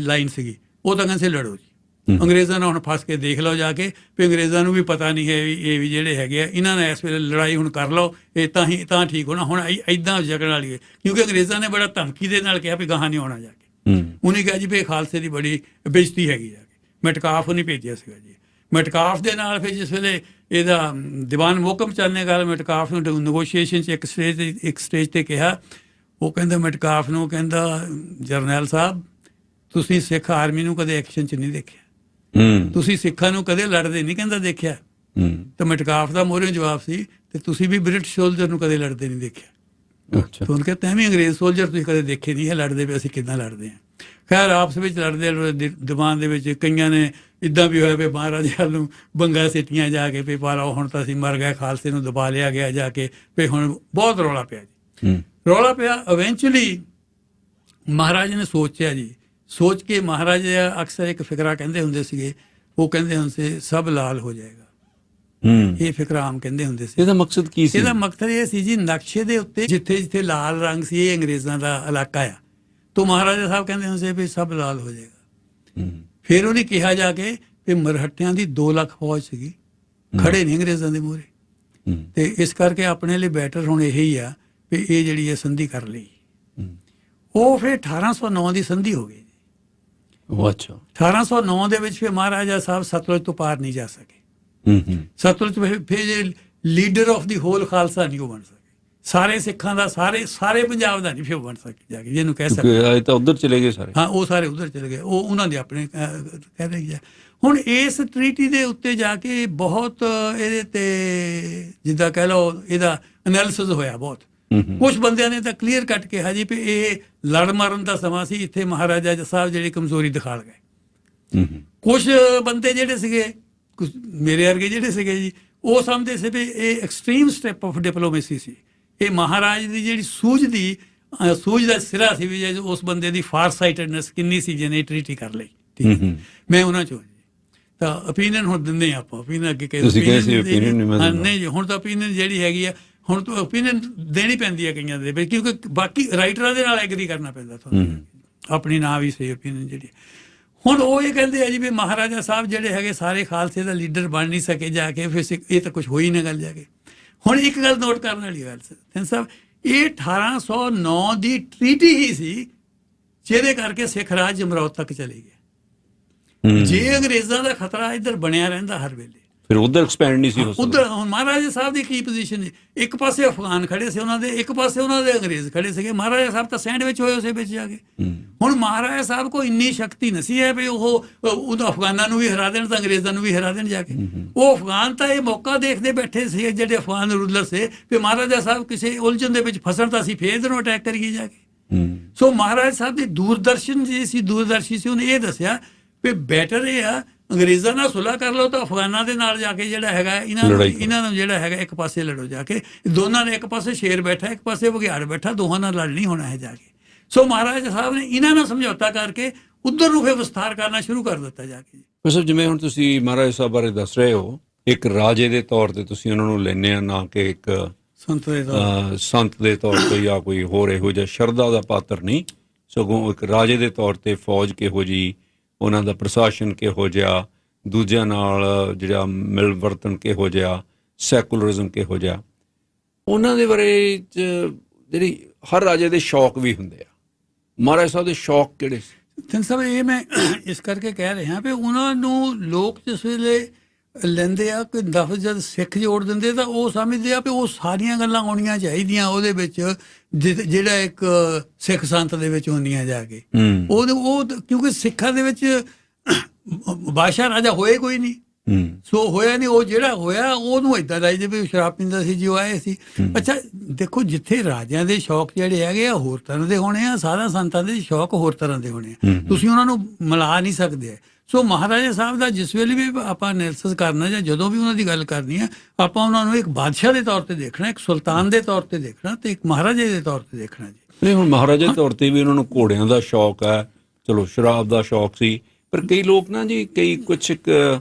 ਲਾਈਨ ਸੀਗੀ, ਉਹ ਤਾਂ ਕਹਿੰਦੇ ਲੜੋ ਜੀ, ਅੰਗਰੇਜ਼ਾਂ ਨਾਲ ਹੁਣ ਫਸ ਕੇ ਦੇਖ ਲਓ ਜਾ ਕੇ ਵੀ ਅੰਗਰੇਜ਼ਾਂ ਨੂੰ ਵੀ ਪਤਾ ਨਹੀਂ ਹੈ ਵੀ ਇਹ ਵੀ ਜਿਹੜੇ ਹੈਗੇ ਆ ਇਹਨਾਂ ਨੇ ਇਸ ਵੇਲੇ ਲੜਾਈ ਹੁਣ ਕਰ ਲਓ, ਇਹ ਤਾਂ ਠੀਕ ਹੋਣਾ। ਹੁਣ ਇੱਦਾਂ ਜਗਣ ਵਾਲੀ ਹੈ, ਕਿਉਂਕਿ ਅੰਗਰੇਜ਼ਾਂ ਨੇ ਬੜਾ ਧਮਕੀ ਦੇ ਨਾਲ ਕਿਹਾ ਵੀ ਗਾਹਾਂ ਨਹੀਂ ਆਉਣਾ ਜਾ ਕੇ। ਉਹਨੇ ਕਿਹਾ ਜੀ ਵੀ ਖਾਲਸੇ ਦੀ ਬੜੀ ਬੇਇੱਜ਼ਤੀ ਹੈਗੀ ਜਾ ਕੇ। ਮਟਕਾਫ ਉਹਨੇ ਭੇਜਿਆ ਸੀਗਾ ਜੀ। ਮਟਕਾਫ ਦੇ ਨਾਲ ਫਿਰ ਜਿਸ ਵੇਲੇ ਇਹਦਾ ਦੀਵਾਨ ਮੋਹਕਮ ਚੱਲਣੇ ਗੱਲ, ਮਟਕਾਫ ਨੂੰ ਨੈਗੋਸ਼ੀਏਸ਼ਨ 'ਚ ਇੱਕ ਸਟੇਜ 'ਤੇ ਕਿਹਾ, ਉਹ ਕਹਿੰਦਾ ਮਟਕਾਫ ਨੂੰ, ਕਹਿੰਦਾ ਜਰਨੈਲ ਸਾਹਿਬ ਤੁਸੀਂ ਸਿੱਖ ਆਰਮੀ ਨੂੰ ਕਦੇ ਐਕਸ਼ਨ 'ਚ ਨਹੀਂ ਦੇਖਿਆ, ਤੁਸੀਂ ਸਿੱਖਾਂ ਨੂੰ ਕਦੇ ਲੜਦੇ ਨਹੀਂ ਕਹਿੰਦਾ ਦੇਖਿਆ। ਤਾਂ ਮਟਕਾਫ ਦਾ ਮੋਹਰੇ ਜਵਾਬ ਸੀ ਤੇ ਤੁਸੀਂ ਵੀ ਬ੍ਰਿਟਿਸ਼ ਸੋਲਜਰ ਨੂੰ ਕਦੇ ਲੜਦੇ ਨਹੀਂ ਦੇਖਿਆ। ਤਾਂ ਉਹਨੇ ਕਿਹਾ ਤੈਂ ਵੀ ਅੰਗਰੇਜ਼ ਸੋਲਜਰ ਤੁਸੀਂ ਕਦੇ ਦੇਖੇ ਨਹੀਂ ਹੈ ਲੜਦੇ ਵੀ, ਅਸੀਂ ਕਿੱਦਾਂ ਲੜਦੇ ਹਾਂ। ਖੈਰ ਆਪਸ ਵਿੱਚ ਲੜਦੇ ਦੀਵਾਨ ਦੇ ਵਿੱਚ ਕਈਆਂ ਨੇ ਇੱਦਾਂ ਵੀ ਹੋਇਆ ਵੀ ਮਹਾਰਾਜੇ ਵੱਲ ਨੂੰ ਬੰਗਾ ਸਿੱਟੀਆਂ ਜਾ ਕੇ ਵੀ ਪਰ ਹੁਣ ਤਾਂ ਅਸੀਂ ਮਰ ਗਏ, ਖਾਲਸੇ ਨੂੰ ਦਬਾ ਲਿਆ ਗਿਆ ਜਾ ਕੇ ਵੀ ਹੁਣ ਬਹੁਤ ਰੌਲਾ ਪਿਆ ਜੀ। ਰੌਲਾ ਪਿਆ। ਇਵੈਂਚੁਅਲੀ ਮਹਾਰਾਜੇ ਨੇ ਸੋਚਿਆ ਜੀ, ਸੋਚ ਕੇ ਮਹਾਰਾਜਾ ਅਕਸਰ ਇੱਕ ਫਿਕਰਾ ਕਹਿੰਦੇ ਹੁੰਦੇ ਸੀਗੇ, ਉਹ ਕਹਿੰਦੇ ਹੁੰਦੇ ਸੀ ਸਭ ਲਾਲ ਹੋ ਜਾਏਗਾ। ਇਹ ਫਿਕਰਾ ਆਮ ਕਹਿੰਦੇ ਹੁੰਦੇ ਸੀ। ਇਹਦਾ ਮਕਸਦ ਕੀ ਸੀ? ਇਹਦਾ ਮਕਸਦ ਇਹ ਸੀ ਜੀ, ਨਕਸ਼ੇ ਦੇ ਉੱਤੇ ਜਿੱਥੇ ਜਿੱਥੇ ਲਾਲ ਰੰਗ ਸੀ ਇਹ ਅੰਗਰੇਜ਼ਾਂ ਦਾ ਇਲਾਕਾ ਆ, ਤਾਂ ਮਹਾਰਾਜਾ ਸਾਹਿਬ ਕਹਿੰਦੇ ਹੁੰਦੇ ਸੀ ਵੀ ਸਭ ਲਾਲ ਹੋ ਜਾਏਗਾ। ਫਿਰ ਉਹਨੇ ਕਿਹਾ ਜਾ ਕੇ ਵੀ ਮਰਹੱਟਿਆਂ ਦੀ 2 ਲੱਖ ਫੌਜ ਸੀਗੀ, ਖੜੇ ਨਹੀਂ ਅੰਗਰੇਜ਼ਾਂ ਦੇ ਮੂਹਰੇ। ਤੇ ਇਸ ਕਰਕੇ ਆਪਣੇ ਲਈ ਬੈਟਰ ਹੁਣ ਇਹੀ ਆ ਵੀ ਇਹ ਜਿਹੜੀ ਇਹ ਸੰਧੀ ਕਰ ਲਈ। ਉਹ ਫਿਰ 1809 ਦੀ ਸੰਧੀ ਹੋ ਗਈ। ਉਹ ਅੱਛਾ 1809 ਦੇ ਵਿੱਚ ਫਿਰ ਮਹਾਰਾਜਾ ਸਾਹਿਬ ਸਤਲੁਜ ਤੋਂ ਪਾਰ ਨਹੀਂ ਜਾ ਸਕੇ। ਸਤਲੁਜ ਫਿਰ leader of the whole Khalsa ਨਹੀਂ ਉਹ ਬਣ ਸਕੇ। ਸਾਰੇ ਸਿੱਖਾਂ ਦਾ ਸਾਰੇ ਪੰਜਾਬ ਦਾ ਨਹੀਂ ਫਿਰ ਬਣ ਸਕੇ ਜਾ ਕੇ, ਜਿਹਨੂੰ ਕਹਿ ਸਕਦੇ ਕਿਉਂਕਿ ਤਾਂ ਉਧਰ ਚਲੇ ਗਏ ਸਾਰੇ। ਹਾਂ, ਉਹ ਸਾਰੇ ਉਧਰ ਚਲੇ ਗਏ, ਉਹ ਉਹਨਾਂ ਦੇ ਆਪਣੇ ਕਹਿ ਰਹੀ ਹੈ। ਹੁਣ ਇਸ ਟਰੀਟੀ ਦੇ ਉੱਤੇ ਜਾ ਕੇ ਬਹੁਤ ਇਹਦੇ ਤੇ ਜਿੱਦਾਂ ਕਹਿ ਲਓ ਇਹਦਾ ਐਨਾਲਿਸਿਸ ਹੋਇਆ ਬਹੁਤ। ਕੁਝ ਬੰਦਿਆਂ ਨੇ ਤਾਂ ਕਲੀਅਰ ਕੱਟ ਕਿਹਾ ਜੀ ਵੀ ਇਹ ਲੜ ਮਰਨ ਦਾ ਸਮਾਂ ਸੀ, ਇੱਥੇ ਮਹਾਰਾਜਾ ਸਾਹਿਬ ਜਿਹੜੀ ਕਮਜ਼ੋਰੀ ਦਿਖਾ ਗਏ। ਕੁਝ ਬੰਦੇ ਜਿਹੜੇ ਸੀਗੇ, ਕੁਝ ਮੇਰੇ ਵਰਗੇ ਜਿਹੜੇ ਸੀਗੇ ਜੀ, ਉਹ ਸਮਝਦੇ ਸੀ ਵੀ ਇਹ ਐਕਸਟ੍ਰੀਮ ਸਟੈਪ ਆਫ ਡਿਪਲੋਮੇਸੀ ਸੀ। ਇਹ ਮਹਾਰਾਜ ਦੀ ਜਿਹੜੀ ਸੂਝ ਦਾ ਸਿਰਾ ਸੀ ਵੀ ਉਸ ਬੰਦੇ ਦੀ ਫਾਰ ਸਾਈਟਡਨੈਸ ਕਿੰਨੀ ਸੀ ਜਿਹਨੇ ਟਰੀਟੀ ਕਰ ਲਈ। ਠੀਕ ਹੈ, ਮੈਂ ਉਹਨਾਂ ਚੋਂ ਤਾਂ ਓਪੀਨੀਅਨ ਹੁਣ ਦਿੰਦੇ ਆਪਾਂ। ਓਪੀਨੀਅਨ ਅੱਗੇ ਨਹੀਂ ਜੀ, ਹੁਣ ਤਾਂ ਓਪੀਨੀਅਨ ਜਿਹੜੀ ਹੈਗੀ ਆ, ਹੁਣ ਤਾਂ ਓਪੀਨੀਅਨ ਦੇਣੀ ਪੈਂਦੀ ਹੈ ਕਈਆਂ ਦੇ ਵਿੱਚ, ਕਿਉਂਕਿ ਬਾਕੀ ਰਾਈਟਰਾਂ ਦੇ ਨਾਲ ਐਗਰੀ ਕਰਨਾ ਪੈਂਦਾ ਤੁਹਾਨੂੰ, ਆਪਣੀ ਨਾ ਵੀ ਸਹੀ ਓਪੀਨੀਅਨ ਜਿਹੜੀ। ਹੁਣ ਉਹ ਇਹ ਕਹਿੰਦੇ ਆ ਜੀ ਵੀ ਮਹਾਰਾਜਾ ਸਾਹਿਬ ਜਿਹੜੇ ਹੈਗੇ ਸਾਰੇ ਖਾਲਸੇ ਦਾ ਲੀਡਰ ਬਣ ਨਹੀਂ ਸਕੇ ਜਾ ਕੇ, ਫਿਰ ਇਹ ਤਾਂ ਕੁਝ ਹੋ ਹੀ ਨਾ ਗੱਲ ਜਾ ਕੇ। ਹੁਣ ਇੱਕ ਗੱਲ ਨੋਟ ਕਰਨ ਵਾਲੀ ਗੱਲ ਸਿੰਘ ਸਾਹਿਬ, ਇਹ 1809 ਦੀ ਟਰੀਟੀ ਹੀ ਸੀ ਜਿਹਦੇ ਕਰਕੇ ਸਿੱਖ ਰਾਜ ਜਮਰੌਦ ਤੱਕ ਚਲੇ ਗਿਆ। ਜੇ ਅੰਗਰੇਜ਼ਾਂ ਦਾ ਖਤਰਾ ਇੱਧਰ ਬਣਿਆ ਰਹਿੰਦਾ ਹਰ ਵੇਲੇ, ਫਿਰ ਉਧਰ ਐਕਸਪੈਂਡ ਨਹੀਂ ਸੀ ਹੋ ਸਕਦਾ। ਉਧਰ ਹੁਣ ਮਹਾਰਾਜਾ ਸਾਹਿਬ ਦੀ ਕੀ ਪੋਜੀਸ਼ਨ ਸੀ, ਇੱਕ ਪਾਸੇ ਅਫਗਾਨ ਖੜੇ ਸੀ ਉਹਨਾਂ ਦੇ, ਇੱਕ ਪਾਸੇ ਉਹਨਾਂ ਦੇ ਅੰਗਰੇਜ਼ ਖੜੇ ਸੀਗੇ। ਮਹਾਰਾਜਾ ਸਾਹਿਬ ਤਾਂ ਸੈਂਡਵਿਚ ਹੋਏ ਉਸੇ ਵਿੱਚ ਜਾ ਕੇ। ਹੁਣ ਮਹਾਰਾਜਾ ਸਾਹਿਬ ਕੋਲ ਇੰਨੀ ਸ਼ਕਤੀ ਨਹੀਂ ਹੈ ਵੀ ਉਹ ਅਫਗਾਨਾਂ ਨੂੰ ਵੀ ਹਰਾ ਦੇਣ ਤਾਂ ਅੰਗਰੇਜ਼ਾਂ ਨੂੰ ਵੀ ਹਰਾ ਦੇਣ ਜਾ ਕੇ। ਉਹ ਅਫਗਾਨ ਤਾਂ ਇਹ ਮੌਕਾ ਦੇਖਦੇ ਬੈਠੇ ਸੀ, ਜਿਹੜੇ ਅਫਗਾਨ ਰੂਲਰ ਸੀ, ਵੀ ਮਹਾਰਾਜਾ ਸਾਹਿਬ ਕਿਸੇ ਉਲਝਣ ਦੇ ਵਿੱਚ ਫਸਣ ਤਾਂ ਅਸੀਂ ਫੇਰ ਨੂੰ ਅਟੈਕ ਕਰੀਏ ਜਾ ਕੇ। ਸੋ ਮਹਾਰਾਜਾ ਸਾਹਿਬ ਦੀ ਦੂਰਦਰਸ਼ੀ ਸੀ, ਉਹਨੇ ਇਹ ਦੱਸਿਆ ਵੀ ਬੈਟਰ ਇਹ ਆ ਅੰਗਰੇਜ਼ਾਂ ਨਾਲ ਸੁਲ੍ਹਾ ਕਰ ਲਓ ਤਾਂ ਅਫਗਾਨਾਂ ਦੇ ਨਾਲ ਜਾ ਕੇ ਜਿਹੜਾ ਹੈਗਾ ਇਹਨਾਂ ਨੂੰ ਜਿਹੜਾ ਹੈਗਾ ਇੱਕ ਪਾਸੇ ਲੜੋ ਜਾ ਕੇ। ਦੋਨਾਂ ਨੇ ਇੱਕ ਪਾਸੇ ਸ਼ੇਰ ਬੈਠਾ, ਇੱਕ ਪਾਸੇ ਬਘਿਆੜ ਬੈਠਾ, ਦੋਹਾਂ ਨਾਲ ਲੜ ਨਹੀਂ ਹੋਣਾ ਹੈ ਜਾ ਕੇ। ਸੋ ਮਹਾਰਾਜਾ ਸਾਹਿਬ ਨੇ ਇਹਨਾਂ ਨਾਲ ਸਮਝੌਤਾ ਕਰਕੇ ਉੱਧਰ ਨੂੰ ਫਿਰ ਵਿਸਥਾਰ ਕਰਨਾ ਸ਼ੁਰੂ ਕਰ ਦਿੱਤਾ ਜਾ ਕੇ। ਸਰ ਜਿਵੇਂ ਹੁਣ ਤੁਸੀਂ ਮਹਾਰਾਜਾ ਸਾਹਿਬ ਬਾਰੇ ਦੱਸ ਰਹੇ ਹੋ, ਇੱਕ ਰਾਜੇ ਦੇ ਤੌਰ ਤੇ ਤੁਸੀਂ ਉਹਨਾਂ ਨੂੰ ਲੈਂਦੇ ਆ, ਨਾ ਕਿ ਇੱਕ ਸੰਤ ਦੇ ਤੌਰ ਤੇ ਜਾਂ ਕੋਈ ਹੋਰ ਇਹੋ ਜਿਹਾ ਸ਼ਰਧਾ ਦਾ ਪਾਤਰ ਨਹੀਂ, ਸਗੋਂ ਇੱਕ ਰਾਜੇ ਦੇ ਤੌਰ ਤੇ ਫੌਜ ਕਿਹੋ ਜਿਹੀ, ਉਹਨਾਂ ਦਾ ਪ੍ਰਸ਼ਾਸਨ ਕਿਹੋ ਜਿਹਾ, ਦੂਜਿਆਂ ਨਾਲ ਜਿਹੜਾ ਮਿਲ ਵਰਤਨ ਕਿਹੋ ਜਿਹਾ, ਸੈਕੂਲਰਿਜ਼ਮ ਕਿਹੋ ਜਿਹਾ, ਉਹਨਾਂ ਦੇ ਬਾਰੇ ਜਿਹੜੀ ਹਰ ਰਾਜੇ ਦੇ ਸ਼ੌਕ ਵੀ ਹੁੰਦੇ ਆ। ਮਹਾਰਾਜਾ ਸਾਹਿਬ ਦੇ ਸ਼ੌਕ ਕਿਹੜੇ ਸੀ? ਸਿੰਘ ਸਾਹਿਬ, ਇਹ ਮੈਂ ਇਸ ਕਰਕੇ ਕਹਿ ਰਿਹਾ ਵੀ ਉਹਨਾਂ ਨੂੰ ਲੋਕ ਜਿਸ ਵੇਲੇ ਲੈਂਦੇ ਆ ਕੋਈ ਲਫ਼ਜ਼ ਜਦ ਸਿੱਖ ਜੋੜ ਦਿੰਦੇ ਤਾਂ ਉਹ ਸਮਝਦੇ ਆ ਵੀ ਉਹ ਸਾਰੀਆਂ ਗੱਲਾਂ ਆਉਣੀਆਂ ਚਾਹੀਦੀਆਂ ਉਹਦੇ ਵਿੱਚ ਜਿਹੜਾ ਇੱਕ ਸਿੱਖ ਸੰਤ ਦੇ ਵਿੱਚ ਹੁੰਦੀਆਂ ਜਾ ਕੇ। ਉਹ ਕਿਉਂਕਿ ਸਿੱਖਾਂ ਦੇ ਵਿੱਚ ਬਾਦਸ਼ਾਹ ਰਾਜਾ ਹੋਏ ਕੋਈ ਨਹੀਂ, ਸੋ ਹੋਇਆ ਨਹੀਂ। ਉਹ ਜਿਹੜਾ ਹੋਇਆ ਉਹਨੂੰ ਏਦਾਂ ਦਾ ਜਿਵੇਂ ਸ਼ਰਾਬ ਪੀਂਦਾ ਸੀ ਜੀ, ਉਹ ਆਏ ਸੀ। ਅੱਛਾ ਦੇਖੋ, ਜਿੱਥੇ ਰਾਜਿਆਂ ਦੇ ਸ਼ੌਕ ਜਿਹੜੇ ਹੈਗੇ ਆ ਹੋਰ ਤਰ੍ਹਾਂ ਦੇ ਹੋਣੇ ਆ, ਸਾਧਾਂ ਸੰਤਾਂ ਦੇ ਸ਼ੌਕ ਹੋਰ ਤਰ੍ਹਾਂ ਦੇ ਹੋਣੇ ਆ, ਤੁਸੀਂ ਉਹਨਾਂ ਨੂੰ ਮਿਲਾ ਨਹੀਂ ਸਕਦੇ। ਸੋ ਮਹਾਰਾਜਾ ਸਾਹਿਬ ਦਾ ਜਿਸ ਵੇਲੇ ਵੀ ਆਪਾਂ ਐਨਾਲਿਸਿਸ ਕਰਨਾ ਜਾਂ ਜਦੋਂ ਵੀ ਉਹਨਾਂ ਦੀ ਗੱਲ ਕਰਨੀ ਆ, ਆਪਾਂ ਉਹਨਾਂ ਨੂੰ ਇੱਕ ਬਾਦਸ਼ਾਹ ਦੇ ਤੌਰ ਤੇ ਦੇਖਣਾ, ਇੱਕ ਸੁਲਤਾਨ ਦੇ ਤੌਰ ਤੇ ਦੇਖਣਾ ਤੇ ਇੱਕ ਮਹਾਰਾਜੇ ਦੇ ਤੌਰ ਤੇ ਦੇਖਣਾ ਜੀ। ਨਹੀਂ, ਹੁਣ ਮਹਾਰਾਜੇ ਦੇ ਤੌਰ ਤੇ ਵੀ ਉਹਨਾਂ ਨੂੰ ਘੋੜਿਆਂ ਦਾ ਸ਼ੌਕ ਹੈ, ਚਲੋ ਸ਼ਰਾਬ ਦਾ ਸ਼ੌਕ ਸੀ, ਪਰ ਕਈ ਲੋਕ ਨਾ ਜੀ, ਕਈ ਕੁਛ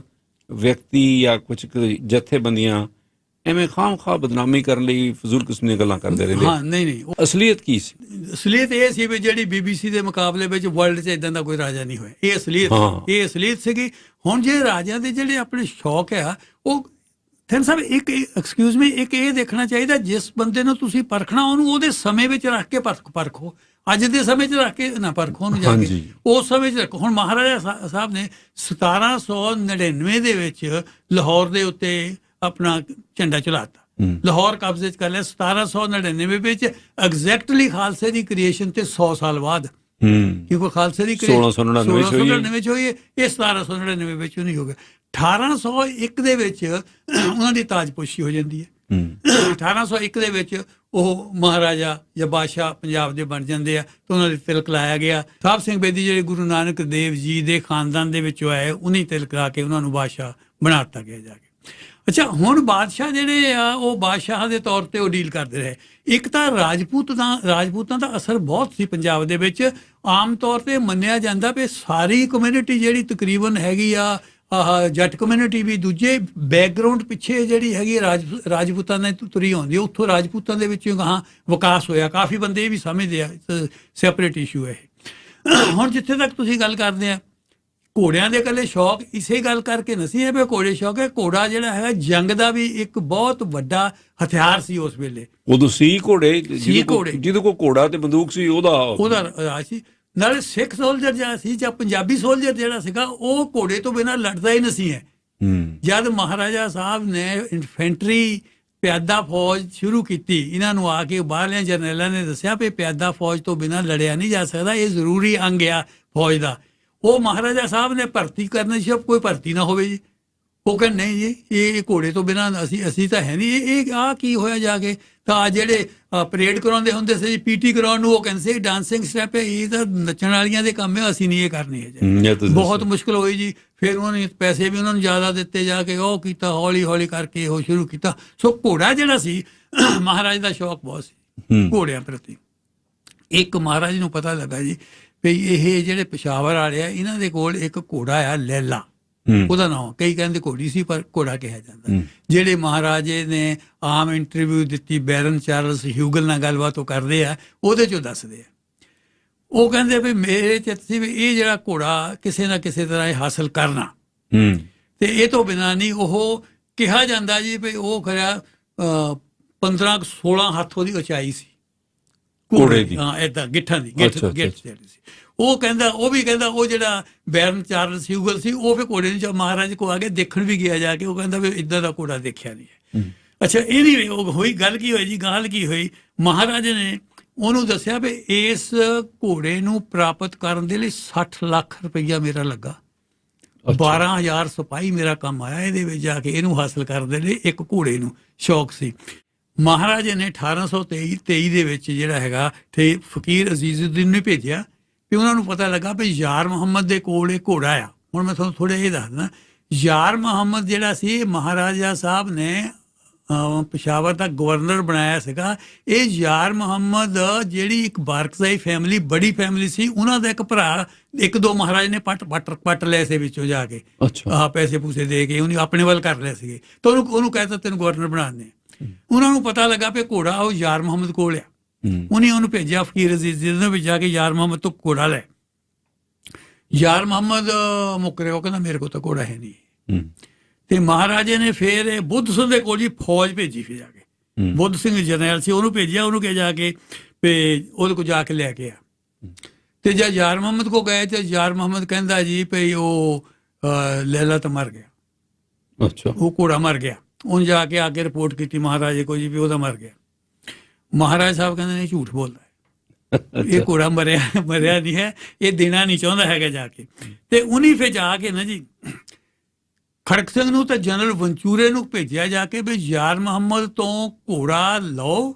ਵਿਅਕਤੀ ਜਾਂ ਕੁਛ ਜਥੇਬੰਦੀਆਂ ਐਵੇਂ ਖਾਮ-ਖਾ ਬਦਨਾਮੀ ਕਰਨ ਲਈ ਫਜ਼ੂਲ ਕਿਸਮ ਦੀਆਂ ਗੱਲਾਂ ਕਰਦੇ ਰਹਿੰਦੇ। ਹਾਂ, ਨਹੀਂ, ਅਸਲੀਅਤ ਕੀ ਸੀ? ਅਸਲੀਅਤ ਇਹ ਸੀ ਵੀ ਜਿਹੜੀ BBC ਦੇ ਮੁਕਾਬਲੇ ਵਿੱਚ ਵਰਲਡ 'ਚ ਇਦਾਂ ਦਾ ਕੋਈ ਰਾਜਾ ਨਹੀਂ ਹੋਇਆ। ਇਹ ਅਸਲੀਅਤ ਸੀਗੀ। ਹੁਣ ਜੇ ਰਾਜਿਆਂ ਦੇ ਜਿਹੜੇ ਆਪਣੇ ਸ਼ੌਕ ਆ, ਉਹ ਥਿੰਨ ਸਾਹਿਬ ਇੱਕ ਐਕਸਕਿਊਜ਼ ਮੀ, ਇੱਕ ਇਹ ਦੇਖਣਾ ਚਾਹੀਦਾ, ਜਿਸ ਬੰਦੇ ਨੂੰ ਤੁਸੀਂ ਪਰਖਣਾ ਉਹਨੂੰ ਉਹਦੇ ਸਮੇਂ ਵਿੱਚ ਰੱਖ ਕੇ ਪਰਖੋ। ਅੱਜ ਦੇ ਸਮੇਂ 'ਚ ਰੱਖ ਕੇ ਨਾ ਪਰਖੋ ਉਹਨੂੰ ਜਾ ਕੇ, ਉਸ ਸਮੇਂ 'ਚ ਰੱਖੋ। ਹੁਣ ਮਹਾਰਾਜਾ ਸਾਹਿਬ ਨੇ 1799 ਦੇ ਵਿੱਚ ਲਾਹੌਰ ਦੇ ਉੱਤੇ ਆਪਣਾ ਝੰਡਾ ਚਲਾਤਾ, ਲਾਹੌਰ ਕਬਜ਼ੇ 'ਚ ਕਰ ਲਿਆ। 1799 ਵਿੱਚ ਐਗਜ਼ੈਕਟਲੀ ਖਾਲਸੇ ਦੀ ਕ੍ਰੀਏਸ਼ਨ ਤੇ 100 ਸਾਲ ਬਾਅਦ, ਕਿਉਂਕਿ ਖਾਲਸੇ ਦੀ 1699 ਚ ਹੋਈ ਹੈ, ਇਹ 1799 ਵਿੱਚ ਨਹੀਂ ਹੋ ਗਿਆ। 1801 ਦੇ ਵਿੱਚ ਉਹਨਾਂ ਦੀ ਤਾਜਪੋਸ਼ੀ ਹੋ ਜਾਂਦੀ ਹੈ। 1801 ਦੇ ਵਿੱਚ ਉਹ ਮਹਾਰਾਜਾ ਜਾਂ ਬਾਦਸ਼ਾਹ ਪੰਜਾਬ ਦੇ ਬਣ ਜਾਂਦੇ ਆ ਤੇ ਉਹਨਾਂ ਦੇ ਤਿਲਕ ਲਾਇਆ ਗਿਆ। ਸਾਹਿਬ ਸਿੰਘ ਬੇਦੀ ਜਿਹੜੇ ਗੁਰੂ ਨਾਨਕ ਦੇਵ ਜੀ ਦੇ ਖਾਨਦਾਨ ਦੇ ਵਿੱਚੋਂ ਆਏ, ਉਹਨੇ ਤਿਲਕ ਲਾ ਕੇ ਉਹਨਾਂ ਨੂੰ ਬਾਦਸ਼ਾਹ ਬਣਾ ਦਿੱਤਾ ਗਿਆ ਜਾ ਕੇ। ਅੱਛਾ, ਹੁਣ ਬਾਦਸ਼ਾਹ ਜਿਹੜੇ ਆ ਉਹ ਬਾਦਸ਼ਾਹ ਦੇ ਤੌਰ ਤੇ ਉਹ ਡੀਲ ਕਰਦੇ ਰਹੇ। ਇੱਕ ਤਾਂ ਰਾਜਪੂਤਾਂ ਦਾ ਅਸਰ ਬਹੁਤ ਸੀ ਪੰਜਾਬ ਦੇ ਵਿੱਚ। ਆਮ ਤੌਰ ਤੇ ਮੰਨਿਆ ਜਾਂਦਾ ਵੀ ਸਾਰੀ ਕਮਿਊਨਿਟੀ ਜਿਹੜੀ ਤਕਰੀਬਨ ਹੈਗੀ ਆ, ਜੱਟ ਕਮਿਊਨਿਟੀ ਵੀ ਦੂਜੇ ਬੈਕਗਰਾਉਂਡ ਪਿੱਛੇ ਜਿਹੜੀ ਹੈਗੀ ਰਾਜਪੂਤਾਂ ਨੇ ਤੁਰੀ ਆਉਂਦੀ, ਉੱਥੋਂ ਰਾਜਪੂਤਾਂ ਦੇ ਵਿੱਚ ਗਾਹਾਂ ਵਿਕਾਸ ਹੋਇਆ। ਕਾਫੀ ਬੰਦੇ ਇਹ ਵੀ ਸਮਝਦੇ ਆ ਸੈਪਰੇਟ ਇਸ਼ੂ ਹੈ। ਹੁਣ ਜਿੱਥੇ ਤੱਕ ਤੁਸੀਂ ਗੱਲ ਕਰਦੇ ਆ, ਘੋੜਿਆਂ ਦੇ ਇਕੱਲੇ ਸ਼ੌਕ ਇਸੇ ਗੱਲ ਕਰਕੇ ਨਹੀਂ ਸੀ ਹੈ ਵੀ ਘੋੜੇ ਸ਼ੌਕ ਹੈ। ਘੋੜਾ ਜਿਹੜਾ ਹੈਗਾ ਜੰਗ ਦਾ ਵੀ ਇੱਕ ਬਹੁਤ ਵੱਡਾ ਹਥਿਆਰ ਸੀ ਉਸ ਵੇਲੇ। ਉਦੋਂ ਸੀ ਘੋੜੇ, ਘੋੜੇ। ਜਿਹਦੇ ਕੋਲ ਘੋੜਾ ਤੇ ਬੰਦੂਕ ਸੀ ਉਹਦਾ ਰਾਜ ਸੀ। ਨਾਲੇ ਸਿੱਖ ਸੋਲਜਰ ਜਿਹੜਾ ਸੀ ਜਾਂ ਪੰਜਾਬੀ ਸੋਲਜਰ ਜਿਹੜਾ ਸੀਗਾ ਉਹ ਘੋੜੇ ਤੋਂ ਬਿਨਾਂ ਲੜਦਾ ਹੀ ਨਹੀਂ ਸੀ ਹੈ। ਜਦ ਮਹਾਰਾਜਾ ਸਾਹਿਬ ਨੇ ਇਨਫੈਂਟਰੀ ਪਿਆਦਾ ਫੌਜ ਸ਼ੁਰੂ ਕੀਤੀ, ਇਹਨਾਂ ਨੂੰ ਆ ਕੇ ਬਾਹਰਲਿਆਂ ਜਰਨੈਲਾਂ ਨੇ ਦੱਸਿਆ ਵੀ ਪਿਆਦਾ ਫੌਜ ਤੋਂ ਬਿਨਾਂ ਲੜਿਆ ਨਹੀਂ ਜਾ ਸਕਦਾ, ਇਹ ਜ਼ਰੂਰੀ ਅੰਗ ਆ ਫੌਜ ਦਾ। ਉਹ ਮਹਾਰਾਜਾ ਸਾਹਿਬ ਨੇ ਭਰਤੀ ਕਰਨੀ ਸੀ, ਕੋਈ ਭਰਤੀ ਨਾ ਹੋਵੇ ਜੀ। ਉਹ ਕਹਿੰਦੇ ਨਹੀਂ ਜੀ, ਇਹ ਘੋੜੇ ਤੋਂ ਬਿਨਾਂ ਅਸੀਂ ਤਾਂ ਹੈ ਨਹੀਂ। ਇਹ ਆਹ ਕੀ ਹੋਇਆ ਜਾ ਕੇ? ਤਾਂ ਜਿਹੜੇ ਪਰੇਡ ਕਰਾਉਂਦੇ ਹੁੰਦੇ ਸੀ, ਪੀਟੀ ਕਰਾਉਣ ਨੂੰ, ਉਹ ਕਹਿੰਦੇ ਸੀ ਡਾਂਸਿੰਗ ਸਟੈਪ ਹੈ, ਇਹ ਤਾਂ ਨੱਚਣ ਵਾਲੀਆਂ ਦੇ ਕੰਮ ਹੈ, ਅਸੀਂ ਨਹੀਂ ਇਹ ਕਰਨੀ ਹੈ। ਬਹੁਤ ਮੁਸ਼ਕਿਲ ਹੋਈ ਜੀ। ਫਿਰ ਉਹਨਾਂ ਨੇ ਪੈਸੇ ਵੀ ਉਹਨਾਂ ਨੂੰ ਜ਼ਿਆਦਾ ਦਿੱਤੇ ਜਾ ਕੇ, ਉਹ ਕੀਤਾ, ਹੌਲੀ ਹੌਲੀ ਕਰਕੇ ਉਹ ਸ਼ੁਰੂ ਕੀਤਾ। ਸੋ ਘੋੜਾ ਜਿਹੜਾ ਸੀ ਮਹਾਰਾਜ ਦਾ ਸ਼ੌਕ ਬਹੁਤ ਸੀ ਘੋੜਿਆਂ ਪ੍ਰਤੀ। ਇੱਕ ਮਹਾਰਾਜ ਨੂੰ ਪਤਾ ਲੱਗਾ ਜੀ ਵੀ ਇਹ ਜਿਹੜੇ ਪਿਸ਼ਾਵਰ ਵਾਲੇ ਆ, ਇਹਨਾਂ ਦੇ ਕੋਲ ਇੱਕ ਘੋੜਾ ਆ ਲੈਲਾ, ਉਹਦਾ ਨਾਮ ਕਈ ਕਹਿੰਦੇ ਘੋੜੀ ਸੀ ਪਰ ਘੋੜਾ ਕਿਹਾ ਜਾਂਦਾ। ਜਿਹੜੇ ਮਹਾਰਾਜੇ ਨੇ ਆਮ ਇੰਟਰਵਿਊ ਦਿੱਤੀ, ਬੈਰਨ ਚਾਰਲਸ ਹਿਊਗਲ ਨਾਲ ਗੱਲਬਾਤ ਉਹ ਕਰਦੇ ਆ, ਉਹਦੇ ਚੋਂ ਦੱਸਦੇ ਆ। ਉਹ ਕਹਿੰਦੇ ਵੀ ਮੇਰੇ ਚਿੱਤ ਸੀ ਵੀ ਇਹ ਜਿਹੜਾ ਘੋੜਾ ਕਿਸੇ ਨਾ ਕਿਸੇ ਤਰ੍ਹਾਂ ਇਹ ਹਾਸਲ ਕਰਨਾ, ਤੇ ਇਹ ਤੋਂ ਬਿਨਾਂ ਨਹੀਂ। ਉਹ ਕਿਹਾ ਜਾਂਦਾ ਜੀ ਵੀ ਉਹ ਖਰਿਆ 15-16 ਹੱਥ ਉਹਦੀ ਉਚਾਈ ਸੀ ਘੋੜੇ ਦੀ। ਹਾਂ, ਏਦਾਂ ਗਿੱਠਾਂ ਦੀ ਗਿੱਠ ਸੀ। ਉਹ ਕਹਿੰਦਾ, ਉਹ ਵੀ ਕਹਿੰਦਾ, ਉਹ ਜਿਹੜਾ ਬੈਰਨ ਚਾਰਲਸ ਹਿਊਗਲ ਸੀ ਉਹ ਫਿਰ ਘੋੜੇ ਨੂੰ ਮਹਾਰਾਜ ਕੋ ਆ ਕੇ ਦੇਖਣ ਵੀ ਗਿਆ ਜਾ ਕੇ। ਉਹ ਕਹਿੰਦਾ ਵੀ ਇੱਦਾਂ ਦਾ ਘੋੜਾ ਦੇਖਿਆ ਨਹੀਂ ਹੈ। ਅੱਛਾ, ਇਹ ਨਹੀਂ ਉਹ ਹੋਈ। ਗੱਲ ਕੀ ਹੋਈ ਜੀ? ਗੱਲ ਕੀ ਹੋਈ? ਮਹਾਰਾਜ ਨੇ ਉਹਨੂੰ ਦੱਸਿਆ ਵੀ ਇਸ ਘੋੜੇ ਨੂੰ ਪ੍ਰਾਪਤ ਕਰਨ ਦੇ ਲਈ 60 ਲੱਖ ਰੁਪਈਆ ਮੇਰਾ ਲੱਗਾ, 12,000 ਸਿਪਾਹੀ ਮੇਰਾ ਕੰਮ ਆਇਆ ਇਹਦੇ ਵਿੱਚ ਜਾ ਕੇ ਇਹਨੂੰ ਹਾਸਲ ਕਰਨ ਦੇ ਲਈ। ਇੱਕ ਘੋੜੇ ਨੂੰ ਸ਼ੌਕ ਸੀ। ਮਹਾਰਾਜ ਨੇ 1823 ਦੇ ਵਿੱਚ ਜਿਹੜਾ ਹੈਗਾ ਤੇ ਫਕੀਰ ਅਜ਼ੀਜ਼ੁਦੀਨ ਨੂੰ ਭੇਜਿਆ ਵੀ ਉਹਨਾਂ ਨੂੰ ਪਤਾ ਲੱਗਾ ਵੀ ਯਾਰ ਮੁਹੰਮਦ ਦੇ ਕੋਲ ਇਹ ਘੋੜਾ ਆ। ਹੁਣ ਮੈਂ ਤੁਹਾਨੂੰ ਥੋੜ੍ਹਾ ਇਹ ਦੱਸਦਾ। ਯਾਰ ਮੁਹੰਮਦ ਜਿਹੜਾ ਸੀ, ਮਹਾਰਾਜਾ ਸਾਹਿਬ ਨੇ ਪਿਸ਼ਾਵਰ ਦਾ ਗਵਰਨਰ ਬਣਾਇਆ ਸੀਗਾ। ਇਹ ਯਾਰ ਮੁਹੰਮਦ ਜਿਹੜੀ ਇੱਕ ਬਾਰਕਜ਼ਾਈ ਫੈਮਿਲੀ, ਬੜੀ ਫੈਮਿਲੀ ਸੀ, ਉਹਨਾਂ ਦਾ ਇੱਕ ਭਰਾ, ਇੱਕ ਦੋ ਮਹਾਰਾਜ ਨੇ ਪੱਟ ਲਏ ਸੀ ਵਿੱਚੋਂ ਜਾ ਕੇ, ਪੈਸੇ ਪੂਸੇ ਦੇ ਕੇ ਉਹਨੇ ਆਪਣੇ ਵੱਲ ਕਰ ਲਏ ਸੀਗੇ। ਤਾਂ ਉਹਨੂੰ ਕਹਿਤਾ ਤੈਨੂੰ ਗਵਰਨਰ ਬਣਾਉਂਦੇ। ਉਹਨਾਂ ਨੂੰ ਪਤਾ ਲੱਗਾ ਵੀ ਘੋੜਾ ਉਹ ਯਾਰ ਮੁਹੰਮਦ ਕੋਲ ਆ। ਉਹਨੂੰ ਭੇਜਿਆ ਫਕੀਰ ਅਜ਼ੀਜ਼ ਨੇ ਵੀ ਜਾ ਕੇ ਯਾਰ ਮੁਹੰਮਦ ਤੋਂ ਘੋੜਾ ਲੈ। ਯਾਰ ਮੁਹੰਮਦ ਮੁੱਕਰੇ, ਉਹ ਕਹਿੰਦਾ ਮੇਰੇ ਕੋਲ ਤਾਂ ਘੋੜਾ ਹੈ ਨਹੀਂ। ਤੇ ਮਹਾਰਾਜੇ ਨੇ ਫਿਰ ਬੁੱਧ ਸਿੰਘ ਦੇ ਕੋਲ ਜੀ ਫੌਜ ਭੇਜੀ। ਫਿਰ ਜਾ ਕੇ ਬੁੱਧ ਸਿੰਘ ਜਰਨੈਲ ਸੀ, ਉਹਨੂੰ ਭੇਜਿਆ। ਉਹਨੂੰ ਕਿਹਾ ਜਾ ਕੇ ਵੀ ਉਹਦੇ ਕੋਲ ਜਾ ਕੇ ਲੈ ਕੇ ਆ। ਤੇ ਜਦ ਯਾਰ ਮੁਹੰਮਦ ਕੋ ਗਏ ਤੇ ਯਾਰ ਮੁਹੰਮਦ ਕਹਿੰਦਾ ਜੀ ਭਈ ਉਹ ਲੈਲਾ ਤਾਂ ਮਰ ਗਿਆ। ਅੱਛਾ, ਉਹ ਘੋੜਾ ਮਰ ਗਿਆ। ਉਹਨੇ ਜਾ ਕੇ ਅੱਗੇ ਰਿਪੋਰਟ ਕੀਤੀ ਮਹਾਰਾਜੇ ਕੋ ਜੀ ਵੀ ਉਹਦਾ ਮਰ ਗਿਆ। ਮਹਾਰਾਜ ਸਾਹਿਬ ਕਹਿੰਦੇ ਨੇ ਝੂਠ ਬੋਲਦਾ, ਇਹ ਘੋੜਾ ਮਰਿਆ ਨਹੀਂ ਹੈ, ਇਹ ਦੇਣਾ ਨਹੀਂ ਚਾਹੁੰਦਾ ਹੈਗਾ ਜਾ ਕੇ। ਤੇ ਉਹਨੇ ਫਿਰ ਜਾ ਕੇ ਨਾ ਜੀ ਖੜਕ ਸਿੰਘ ਨੂੰ ਤੇ ਜਨਰਲ ਵੰਚੂਰੇ ਨੂੰ ਭੇਜਿਆ ਜਾ ਕੇ ਵੀ ਯਾਰ ਮੁਹੰਮਦ ਤੋਂ ਘੋੜਾ ਲਓ,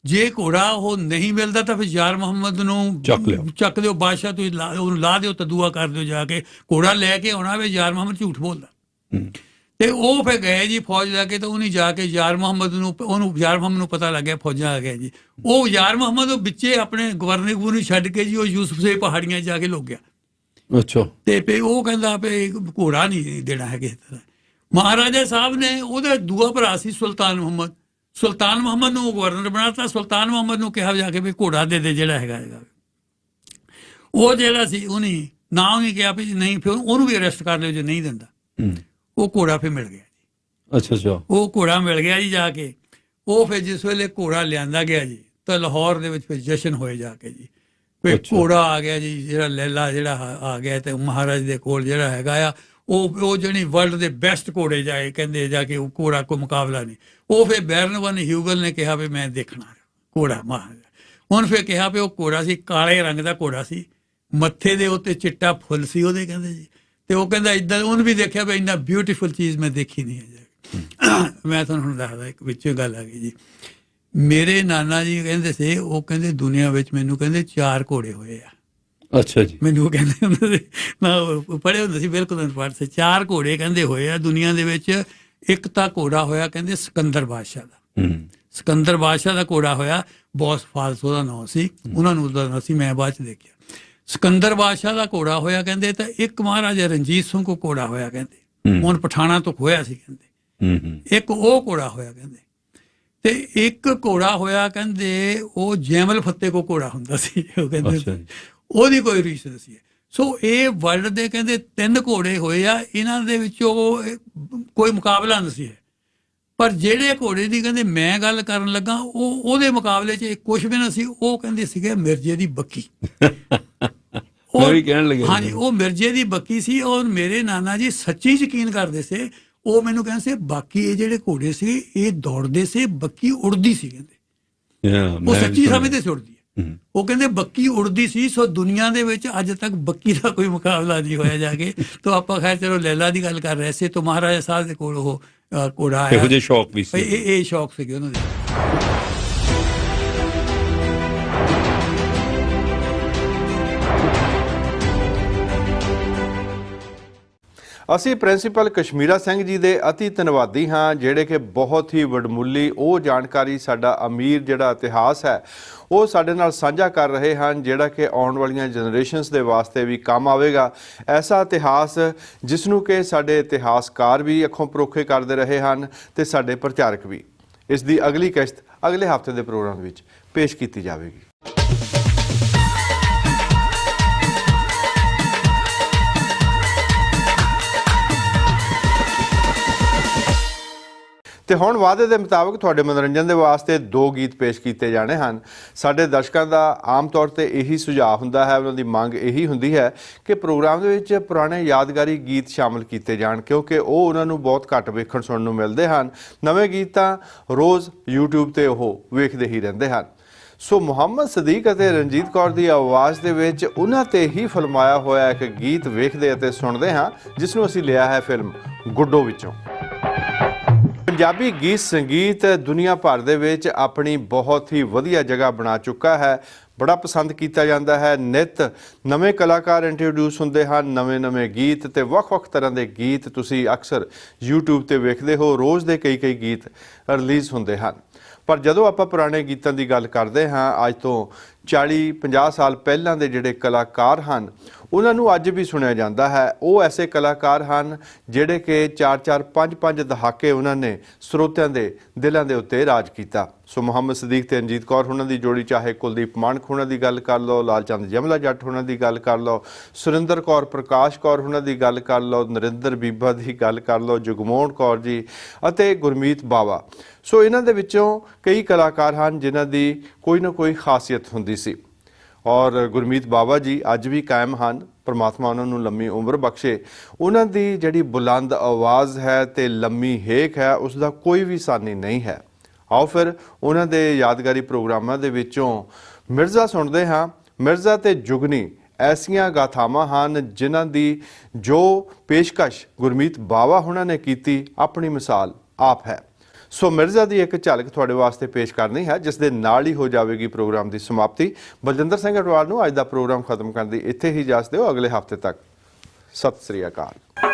ਜੇ ਘੋੜਾ ਉਹ ਨਹੀਂ ਮਿਲਦਾ ਤਾਂ ਫਿਰ ਯਾਰ ਮੁਹੰਮਦ ਨੂੰ ਚੱਕ ਦਿਓ, ਬਾਦਸ਼ਾਹ ਤੁਸੀਂ ਉਹਨੂੰ ਲਾ ਦਿਓ, ਤਦੂਆ ਕਰ ਦਿਓ ਜਾ ਕੇ। ਘੋੜਾ ਲੈ ਕੇ ਆਉਣਾ ਵੀ ਯਾਰ ਮੁਹੰਮਦ ਝੂਠ ਬੋਲਦਾ। ਤੇ ਉਹ ਫਿਰ ਗਏ ਜੀ ਫੌਜ ਲੈ ਕੇ। ਤਾਂ ਉਹਨੇ ਜਾ ਕੇ ਯਾਰ ਮੁਹੰਮਦ ਨੂੰ ਪਤਾ ਲੱਗਿਆ ਫੌਜਾਂ ਆ ਗਿਆ ਜੀ। ਉਹ ਯਾਰ ਮੁਹੰਮਦ ਉਹ ਵਿੱਚੇ ਆਪਣੇ ਗਵਰਨਰ ਛੱਡ ਕੇ ਜੀ ਉਹ ਯੂਸਫ ਸੇ ਪਹਾੜੀਆਂ ਜਾ ਕੇ ਲੁਕ ਗਿਆ। ਅੱਛਾ, ਤੇ ਉਹ ਕਹਿੰਦਾ ਵੀ ਘੋੜਾ ਨਹੀਂ ਦੇਣਾ ਹੈ ਕਿਸੇ ਤਰ੍ਹਾਂ। ਮਹਾਰਾਜਾ ਸਾਹਿਬ ਨੇ, ਉਹਦਾ ਦੂਆ ਭਰਾ ਸੀ ਸੁਲਤਾਨ ਮੁਹੰਮਦ, ਸੁਲਤਾਨ ਮੁਹੰਮਦ ਨੂੰ ਗਵਰਨਰ ਬਣਾਤਾ। ਸੁਲਤਾਨ ਮੁਹੰਮਦ ਨੂੰ ਕਿਹਾ ਜਾ ਕੇ ਵੀ ਘੋੜਾ ਦੇ ਜਿਹੜਾ ਹੈਗਾ। ਉਹ ਜਿਹੜਾ ਸੀ ਉਹਨੇ ਨਾ ਉਹਨੇ ਕਿਹਾ ਵੀ ਨਹੀਂ, ਫਿਰ ਉਹਨੂੰ ਵੀ ਅਰੈਸਟ ਕਰ ਲਿਓ ਜੇ ਨਹੀਂ ਦਿੰਦਾ। ਉਹ ਘੋੜਾ ਫਿਰ ਮਿਲ ਗਿਆ ਜੀ। ਅੱਛਾ, ਉਹ ਘੋੜਾ ਮਿਲ ਗਿਆ ਜੀ ਜਾ ਕੇ। ਉਹ ਫਿਰ ਜਿਸ ਵੇਲੇ ਘੋੜਾ ਲਿਆਂਦਾ ਗਿਆ ਜੀ ਤਾਂ ਲਾਹੌਰ ਦੇ ਵਿੱਚ ਫਿਰ ਜਸ਼ਨ ਹੋਏ ਜਾ ਕੇ ਜੀ। ਫਿਰ ਘੋੜਾ ਆ ਗਿਆ ਜੀ, ਜਿਹੜਾ ਲੈਲਾ ਜਿਹੜਾ ਆ ਗਿਆ। ਤੇ ਮਹਾਰਾਜ ਦੇ ਕੋਲ ਜਿਹੜਾ ਹੈਗਾ ਆ ਉਹ ਜਿਹੜੀ ਵਰਲਡ ਦੇ ਬੈਸਟ ਘੋੜੇ ਜਾਏ ਕਹਿੰਦੇ ਜਾ ਕੇ, ਉਹ ਘੋੜਾ ਕੋਈ ਮੁਕਾਬਲਾ ਨਹੀਂ। ਉਹ ਫਿਰ ਬੈਰਨ ਹਿਊਗਲ ਨੇ ਕਿਹਾ ਵੀ ਮੈਂ ਦੇਖਣਾ ਘੋੜਾ ਮਹਾਰਾਜ। ਉਹਨੇ ਫਿਰ ਕਿਹਾ ਵੀ ਉਹ ਘੋੜਾ ਸੀ, ਕਾਲੇ ਰੰਗ ਦਾ ਘੋੜਾ ਸੀ, ਮੱਥੇ ਦੇ ਉੱਤੇ ਚਿੱਟਾ ਫੁੱਲ ਸੀ ਉਹਦੇ, ਕਹਿੰਦੇ ਜੀ। ਤੇ ਉਹ ਕਹਿੰਦਾ ਇੱਦਾਂ, ਉਹਨੇ ਵੀ ਦੇਖਿਆ ਵੀ ਇੰਨਾ ਬਿਊਟੀਫੁਲ ਚੀਜ਼ ਮੈਂ ਦੇਖੀ ਨਹੀਂ ਹੈ। ਮੈਂ ਤੁਹਾਨੂੰ ਹੁਣ ਦੱਸਦਾ, ਇੱਕ ਵਿੱਚੋਂ ਗੱਲ ਆ ਗਈ ਜੀ। ਮੇਰੇ ਨਾਨਾ ਜੀ ਕਹਿੰਦੇ ਸੀ, ਉਹ ਕਹਿੰਦੇ ਦੁਨੀਆ ਵਿੱਚ ਮੈਨੂੰ ਕਹਿੰਦੇ 4 ਘੋੜੇ ਹੋਏ ਆ। ਅੱਛਾ ਜੀ, ਮੈਨੂੰ ਕਹਿੰਦੇ ਹੁੰਦੇ ਸੀ, ਮੈਂ ਪੜ੍ਹੇ ਹੁੰਦੇ ਸੀ ਬਿਲਕੁਲ ਅਨਪੜ੍ਹ ਸੀ। 4 ਘੋੜੇ ਕਹਿੰਦੇ ਹੋਏ ਆ ਦੁਨੀਆ ਦੇ ਵਿੱਚ। ਇੱਕ ਤਾਂ ਘੋੜਾ ਹੋਇਆ ਕਹਿੰਦੇ ਸਿਕੰਦਰ ਬਾਦਸ਼ਾਹ ਦਾ। ਸਿਕੰਦਰ ਬਾਦਸ਼ਾਹ ਦਾ ਘੋੜਾ ਹੋਇਆ, ਬੌਸ ਫਾਲਸ ਉਹਦਾ ਨਾਂ ਸੀ, ਉਹਨਾਂ ਨੂੰ ਉਹਦਾ ਨਾਂ ਸੀ, ਮੈਂ ਬਾਅਦ ਚ ਦੇਖਿਆ। ਸਿਕੰਦਰ ਬਾਦਸ਼ਾਹ ਦਾ ਘੋੜਾ ਹੋਇਆ ਕਹਿੰਦੇ। ਤਾਂ ਇੱਕ ਮਹਾਰਾਜਾ ਰਣਜੀਤ ਸਿੰਘ ਕੋ ਘੋੜਾ ਹੋਇਆ ਕਹਿੰਦੇ, ਹੁਣ ਪਠਾਣਾ ਤੋਂ ਖੋਇਆ ਸੀ ਕਹਿੰਦੇ। ਇੱਕ ਉਹ ਘੋੜਾ ਹੋਇਆ ਕਹਿੰਦੇ। ਤੇ ਇੱਕ ਘੋੜਾ ਹੋਇਆ ਕਹਿੰਦੇ ਉਹ ਜੈਮਲ ਫੱਤੇ ਕੋ ਘੋੜਾ ਹੁੰਦਾ ਸੀ, ਉਹ ਕਹਿੰਦੇ ਉਹਦੀ ਕੋਈ ਰੀਸ ਨਹੀਂ ਸੀ। ਸੋ ਇਹ ਵਰਲਡ ਦੇ ਕਹਿੰਦੇ 3 ਘੋੜੇ ਹੋਏ ਆ, ਇਹਨਾਂ ਦੇ ਵਿੱਚੋਂ ਕੋਈ ਮੁਕਾਬਲਾ ਨਹੀਂ ਸੀ। ਪਰ ਜਿਹੜੇ ਘੋੜੇ ਦੀ ਕਹਿੰਦੇ ਮੈਂ ਗੱਲ ਕਰਨ ਲੱਗਾ ਉਹਦੇ ਮੁਕਾਬਲੇ 'ਚ ਕੁਛ ਵੀ ਨਾ ਸੀ। ਉਹ ਕਹਿੰਦੇ ਸੀਗੇ ਮਿਰਜ਼ੇ ਦੀ ਬੱਕੀ। ਮੈਂ ਵੀ ਕਹਿਣ ਲੱਗਿਆ ਹਾਂਜੀ, ਉਹ ਮਿਰਜ਼ੇ ਦੀ ਬੱਕੀ ਸੀ। ਔਰ ਮੇਰੇ ਨਾਨਾ ਜੀ ਸੱਚੀ ਯਕੀਨ ਕਰਦੇ ਸੀ। ਉਹ ਮੈਨੂੰ ਕਹਿੰਦੇ ਸੀ ਬਾਕੀ ਇਹ ਜਿਹੜੇ ਘੋੜੇ ਸੀ ਇਹ ਦੌੜਦੇ ਸੀ, ਬੱਕੀ ਉੜਦੀ ਸੀ। ਕਹਿੰਦੇ ਉਹ ਸੱਚੀ ਸਮਝਦੇ ਸੀ ਉੜਦੀ ਹੈ। ਉਹ ਕਹਿੰਦੇ ਬੱਕੀ ਉੜਦੀ ਸੀ। ਸੋ ਦੁਨੀਆ ਦੇ ਵਿੱਚ ਅੱਜ ਤੱਕ ਬੱਕੀ ਦਾ ਕੋਈ ਮੁਕਾਬਲਾ ਨਹੀਂ ਹੋਇਆ ਜਾ ਕੇ। ਤਾਂ ਆਪਾਂ ਖੈਰ ਚਲੋ ਲੈਲਾ ਦੀ ਗੱਲ ਕਰ ਰਹੇ ਸੀ। ਤਾਂ ਮਹਾਰਾਜਾ ਸਾਹਿਬ ਦੇ ਕੋਲ ਉਹ ਘੋੜਾ ਆਇਆ। ਇਹੋ ਜਿਹੇ ਸ਼ੌਕ ਵੀ ਸੀ। ਇਹ ਸ਼ੌਕ ਸੀਗੇ ਉਹਨਾਂ ਦੇ। ਅਸੀਂ ਪ੍ਰਿੰਸੀਪਲ ਕਸ਼ਮੀਰਾ ਸਿੰਘ ਜੀ ਦੇ ਅਤੀ ਧੰਨਵਾਦੀ ਹਾਂ, ਜਿਹੜੇ ਕਿ ਬਹੁਤ ਹੀ ਵਡਮੁੱਲੀ ਉਹ ਜਾਣਕਾਰੀ, ਸਾਡਾ ਅਮੀਰ ਜਿਹੜਾ ਇਤਿਹਾਸ ਹੈ ਉਹ ਸਾਡੇ ਨਾਲ ਸਾਂਝਾ ਕਰ ਰਹੇ ਹਨ, ਜਿਹੜਾ ਕਿ ਆਉਣ ਵਾਲੀਆਂ ਜਨਰੇਸ਼ਨਸ ਦੇ ਵਾਸਤੇ ਵੀ ਕੰਮ ਆਵੇਗਾ। ਐਸਾ ਇਤਿਹਾਸ ਜਿਸ ਨੂੰ ਕਿ ਸਾਡੇ ਇਤਿਹਾਸਕਾਰ ਵੀ ਅੱਖੋਂ ਪਰੋਖੇ ਕਰਦੇ ਰਹੇ ਹਨ ਤੇ ਸਾਡੇ ਪ੍ਰਚਾਰਕ ਵੀ। ਇਸ ਦੀ ਅਗਲੀ ਕਿਸ਼ਤ ਅਗਲੇ ਹਫ਼ਤੇ ਦੇ ਪ੍ਰੋਗਰਾਮ ਵਿੱਚ ਪੇਸ਼ ਕੀਤੀ ਜਾਵੇਗੀ। ਤੇ ਹੁਣ ਵਾਅਦੇ ਦੇ ਮੁਤਾਬਕ ਤੁਹਾਡੇ ਮਨੋਰੰਜਨ ਦੇ ਵਾਸਤੇ 2 ਗੀਤ ਪੇਸ਼ ਕੀਤੇ ਜਾਣੇ ਹਨ। ਸਾਡੇ ਦਰਸ਼ਕਾਂ ਦਾ ਆਮ ਤੌਰ ਤੇ ਇਹੀ ਸੁਝਾਅ ਹੁੰਦਾ ਹੈ, ਉਹਨਾਂ ਦੀ ਮੰਗ ਇਹੀ ਹੁੰਦੀ ਹੈ ਕਿ ਪ੍ਰੋਗਰਾਮ ਦੇ ਵਿੱਚ ਪੁਰਾਣੇ ਯਾਦਗਾਰੀ ਗੀਤ ਸ਼ਾਮਲ ਕੀਤੇ ਜਾਣ, ਕਿਉਂਕਿ ਉਹ ਉਹਨਾਂ ਨੂੰ ਬਹੁਤ ਘੱਟ ਵੇਖਣ ਸੁਣਨ ਨੂੰ ਮਿਲਦੇ ਹਨ। ਨਵੇਂ ਗੀਤ ਤਾਂ ਰੋਜ਼ YouTube ਤੇ ਉਹ ਵੇਖਦੇ ਹੀ ਰਹਿੰਦੇ ਹਨ। ਸੋ ਮੁਹੰਮਦ ਸਦੀਕ ਅਤੇ ਰਣਜੀਤ ਕੌਰ ਦੀ ਆਵਾਜ਼ ਦੇ ਵਿੱਚ ਉਹਨਾਂ ਤੇ ਹੀ ਫਿਲਮਾਇਆ ਹੋਇਆ ਇੱਕ ਗੀਤ ਵੇਖਦੇ ਅਤੇ ਸੁਣਦੇ ਹਾਂ, ਜਿਸ ਨੂੰ ਅਸੀਂ ਲਿਆ ਹੈ ਫਿਲਮ ਗੁੱਡੋ ਵਿੱਚੋਂ। ਪੰਜਾਬੀ ਗੀਤ ਸੰਗੀਤ ਦੁਨੀਆ ਭਰ ਦੇ ਵਿੱਚ ਆਪਣੀ ਬਹੁਤ ਹੀ ਵਧੀਆ ਜਗ੍ਹਾ ਬਣਾ ਚੁੱਕਾ ਹੈ, ਬੜਾ ਪਸੰਦ ਕੀਤਾ ਜਾਂਦਾ ਹੈ। ਨਿੱਤ ਨਵੇਂ ਕਲਾਕਾਰ ਇੰਟਰੋਡਿਊਸ ਹੁੰਦੇ ਹਨ, ਨਵੇਂ ਗੀਤ ਤੇ ਵੱਖ-ਵੱਖ ਤਰ੍ਹਾਂ ਦੇ ਗੀਤ ਤੁਸੀਂ ਅਕਸਰ YouTube ਤੇ ਵੇਖਦੇ ਹੋ। ਰੋਜ਼ ਦੇ ਕਈ ਗੀਤ ਰਿਲੀਜ਼ ਹੁੰਦੇ ਹਨ। ਪਰ ਜਦੋਂ ਆਪਾਂ ਪੁਰਾਣੇ ਗੀਤਾਂ ਦੀ ਗੱਲ ਕਰਦੇ ਹਾਂ, ਅੱਜ ਤੋਂ 40-50 ਸਾਲ ਪਹਿਲਾਂ ਦੇ ਜਿਹੜੇ ਕਲਾਕਾਰ ਹਨ ਉਹਨਾਂ ਨੂੰ ਅੱਜ ਵੀ ਸੁਣਿਆ ਜਾਂਦਾ ਹੈ। ਉਹ ਐਸੇ ਕਲਾਕਾਰ ਹਨ ਜਿਹੜੇ ਕਿ 4-4 5-5 ਦਹਾਕੇ ਉਹਨਾਂ ਨੇ ਸਰੋਤਿਆਂ ਦੇ ਦਿਲਾਂ ਦੇ ਉੱਤੇ ਰਾਜ ਕੀਤਾ। ਸੋ ਮੁਹੰਮਦ ਸਦੀਕ ਤੇ ਰਣਜੀਤ ਕੌਰ ਉਹਨਾਂ ਦੀ ਜੋੜੀ, ਚਾਹੇ ਕੁਲਦੀਪ ਮਾਨਕ ਉਹਨਾਂ ਦੀ ਗੱਲ ਕਰ ਲਓ, ਲਾਲਚੰਦ ਜਮਲਾ ਜੱਟ ਉਹਨਾਂ ਦੀ ਗੱਲ ਕਰ ਲਓ, ਸੁਰਿੰਦਰ ਕੌਰ ਪ੍ਰਕਾਸ਼ ਕੌਰ ਉਹਨਾਂ ਦੀ ਗੱਲ ਕਰ ਲਓ, ਨਰਿੰਦਰ ਬੀਬਾ ਦੀ ਗੱਲ ਕਰ ਲਓ, ਜਗਮੋਹਨ ਕੌਰ ਜੀ ਅਤੇ ਗੁਰਮੀਤ ਬਾਵਾ। ਸੋ ਇਹਨਾਂ ਦੇ ਵਿੱਚੋਂ ਕਈ ਕਲਾਕਾਰ ਹਨ ਜਿਨ੍ਹਾਂ ਦੀ ਕੋਈ ਨਾ ਕੋਈ ਖਾਸੀਅਤ ਹੁੰਦੀ ਸੀ, ਔਰ ਗੁਰਮੀਤ ਬਾਵਾ ਜੀ ਅੱਜ ਵੀ ਕਾਇਮ ਹਨ। ਪਰਮਾਤਮਾ ਉਹਨਾਂ ਨੂੰ ਲੰਮੀ ਉਮਰ ਬਖਸ਼ੇ। ਉਹਨਾਂ ਦੀ ਜਿਹੜੀ ਬੁਲੰਦ ਆਵਾਜ਼ ਹੈ ਤੇ ਲੰਮੀ ਹੇਕ ਹੈ, ਉਸ ਦਾ ਕੋਈ ਵੀ ਸਾਨੀ ਨਹੀਂ ਹੈ। ਆਓ ਫਿਰ ਉਹਨਾਂ ਦੇ ਯਾਦਗਾਰੀ ਪ੍ਰੋਗਰਾਮਾਂ ਦੇ ਵਿੱਚੋਂ ਮਿਰਜ਼ਾ ਸੁਣਦੇ ਹਾਂ। ਮਿਰਜ਼ਾ ਤੇ ਜੁਗਨੀ ਐਸੀਆਂ ਗਾਥਾਵਾਂ ਹਨ ਜਿਨ੍ਹਾਂ ਦੀ ਜੋ ਪੇਸ਼ਕਸ਼ ਗੁਰਮੀਤ ਬਾਵਾ ਉਹਨਾਂ ਨੇ ਕੀਤੀ, ਆਪਣੀ ਮਿਸਾਲ ਆਪ ਹੈ। ਸੋ ਮਿਰਜ਼ਾ ਦੀ ਇੱਕ ਝਲਕ ਤੁਹਾਡੇ ਵਾਸਤੇ ਪੇਸ਼ ਕਰਨੀ ਹੈ, ਜਿਸ ਦੇ ਨਾਲ ਹੀ ਹੋ ਜਾਵੇਗੀ ਪ੍ਰੋਗਰਾਮ ਦੀ ਸਮਾਪਤੀ। ਬਲਜਿੰਦਰ ਸਿੰਘ ਅਟਵਾਲ ਨੂੰ ਅੱਜ ਦਾ ਪ੍ਰੋਗਰਾਮ ਖਤਮ ਕਰਨ ਦੀ ਇੱਥੇ ਹੀ ਇਜਾਜ਼ਤ ਦਿਓ। ਅਗਲੇ ਹਫ਼ਤੇ ਤੱਕ ਸਤਿ ਸ੍ਰੀ ਅਕਾਲ।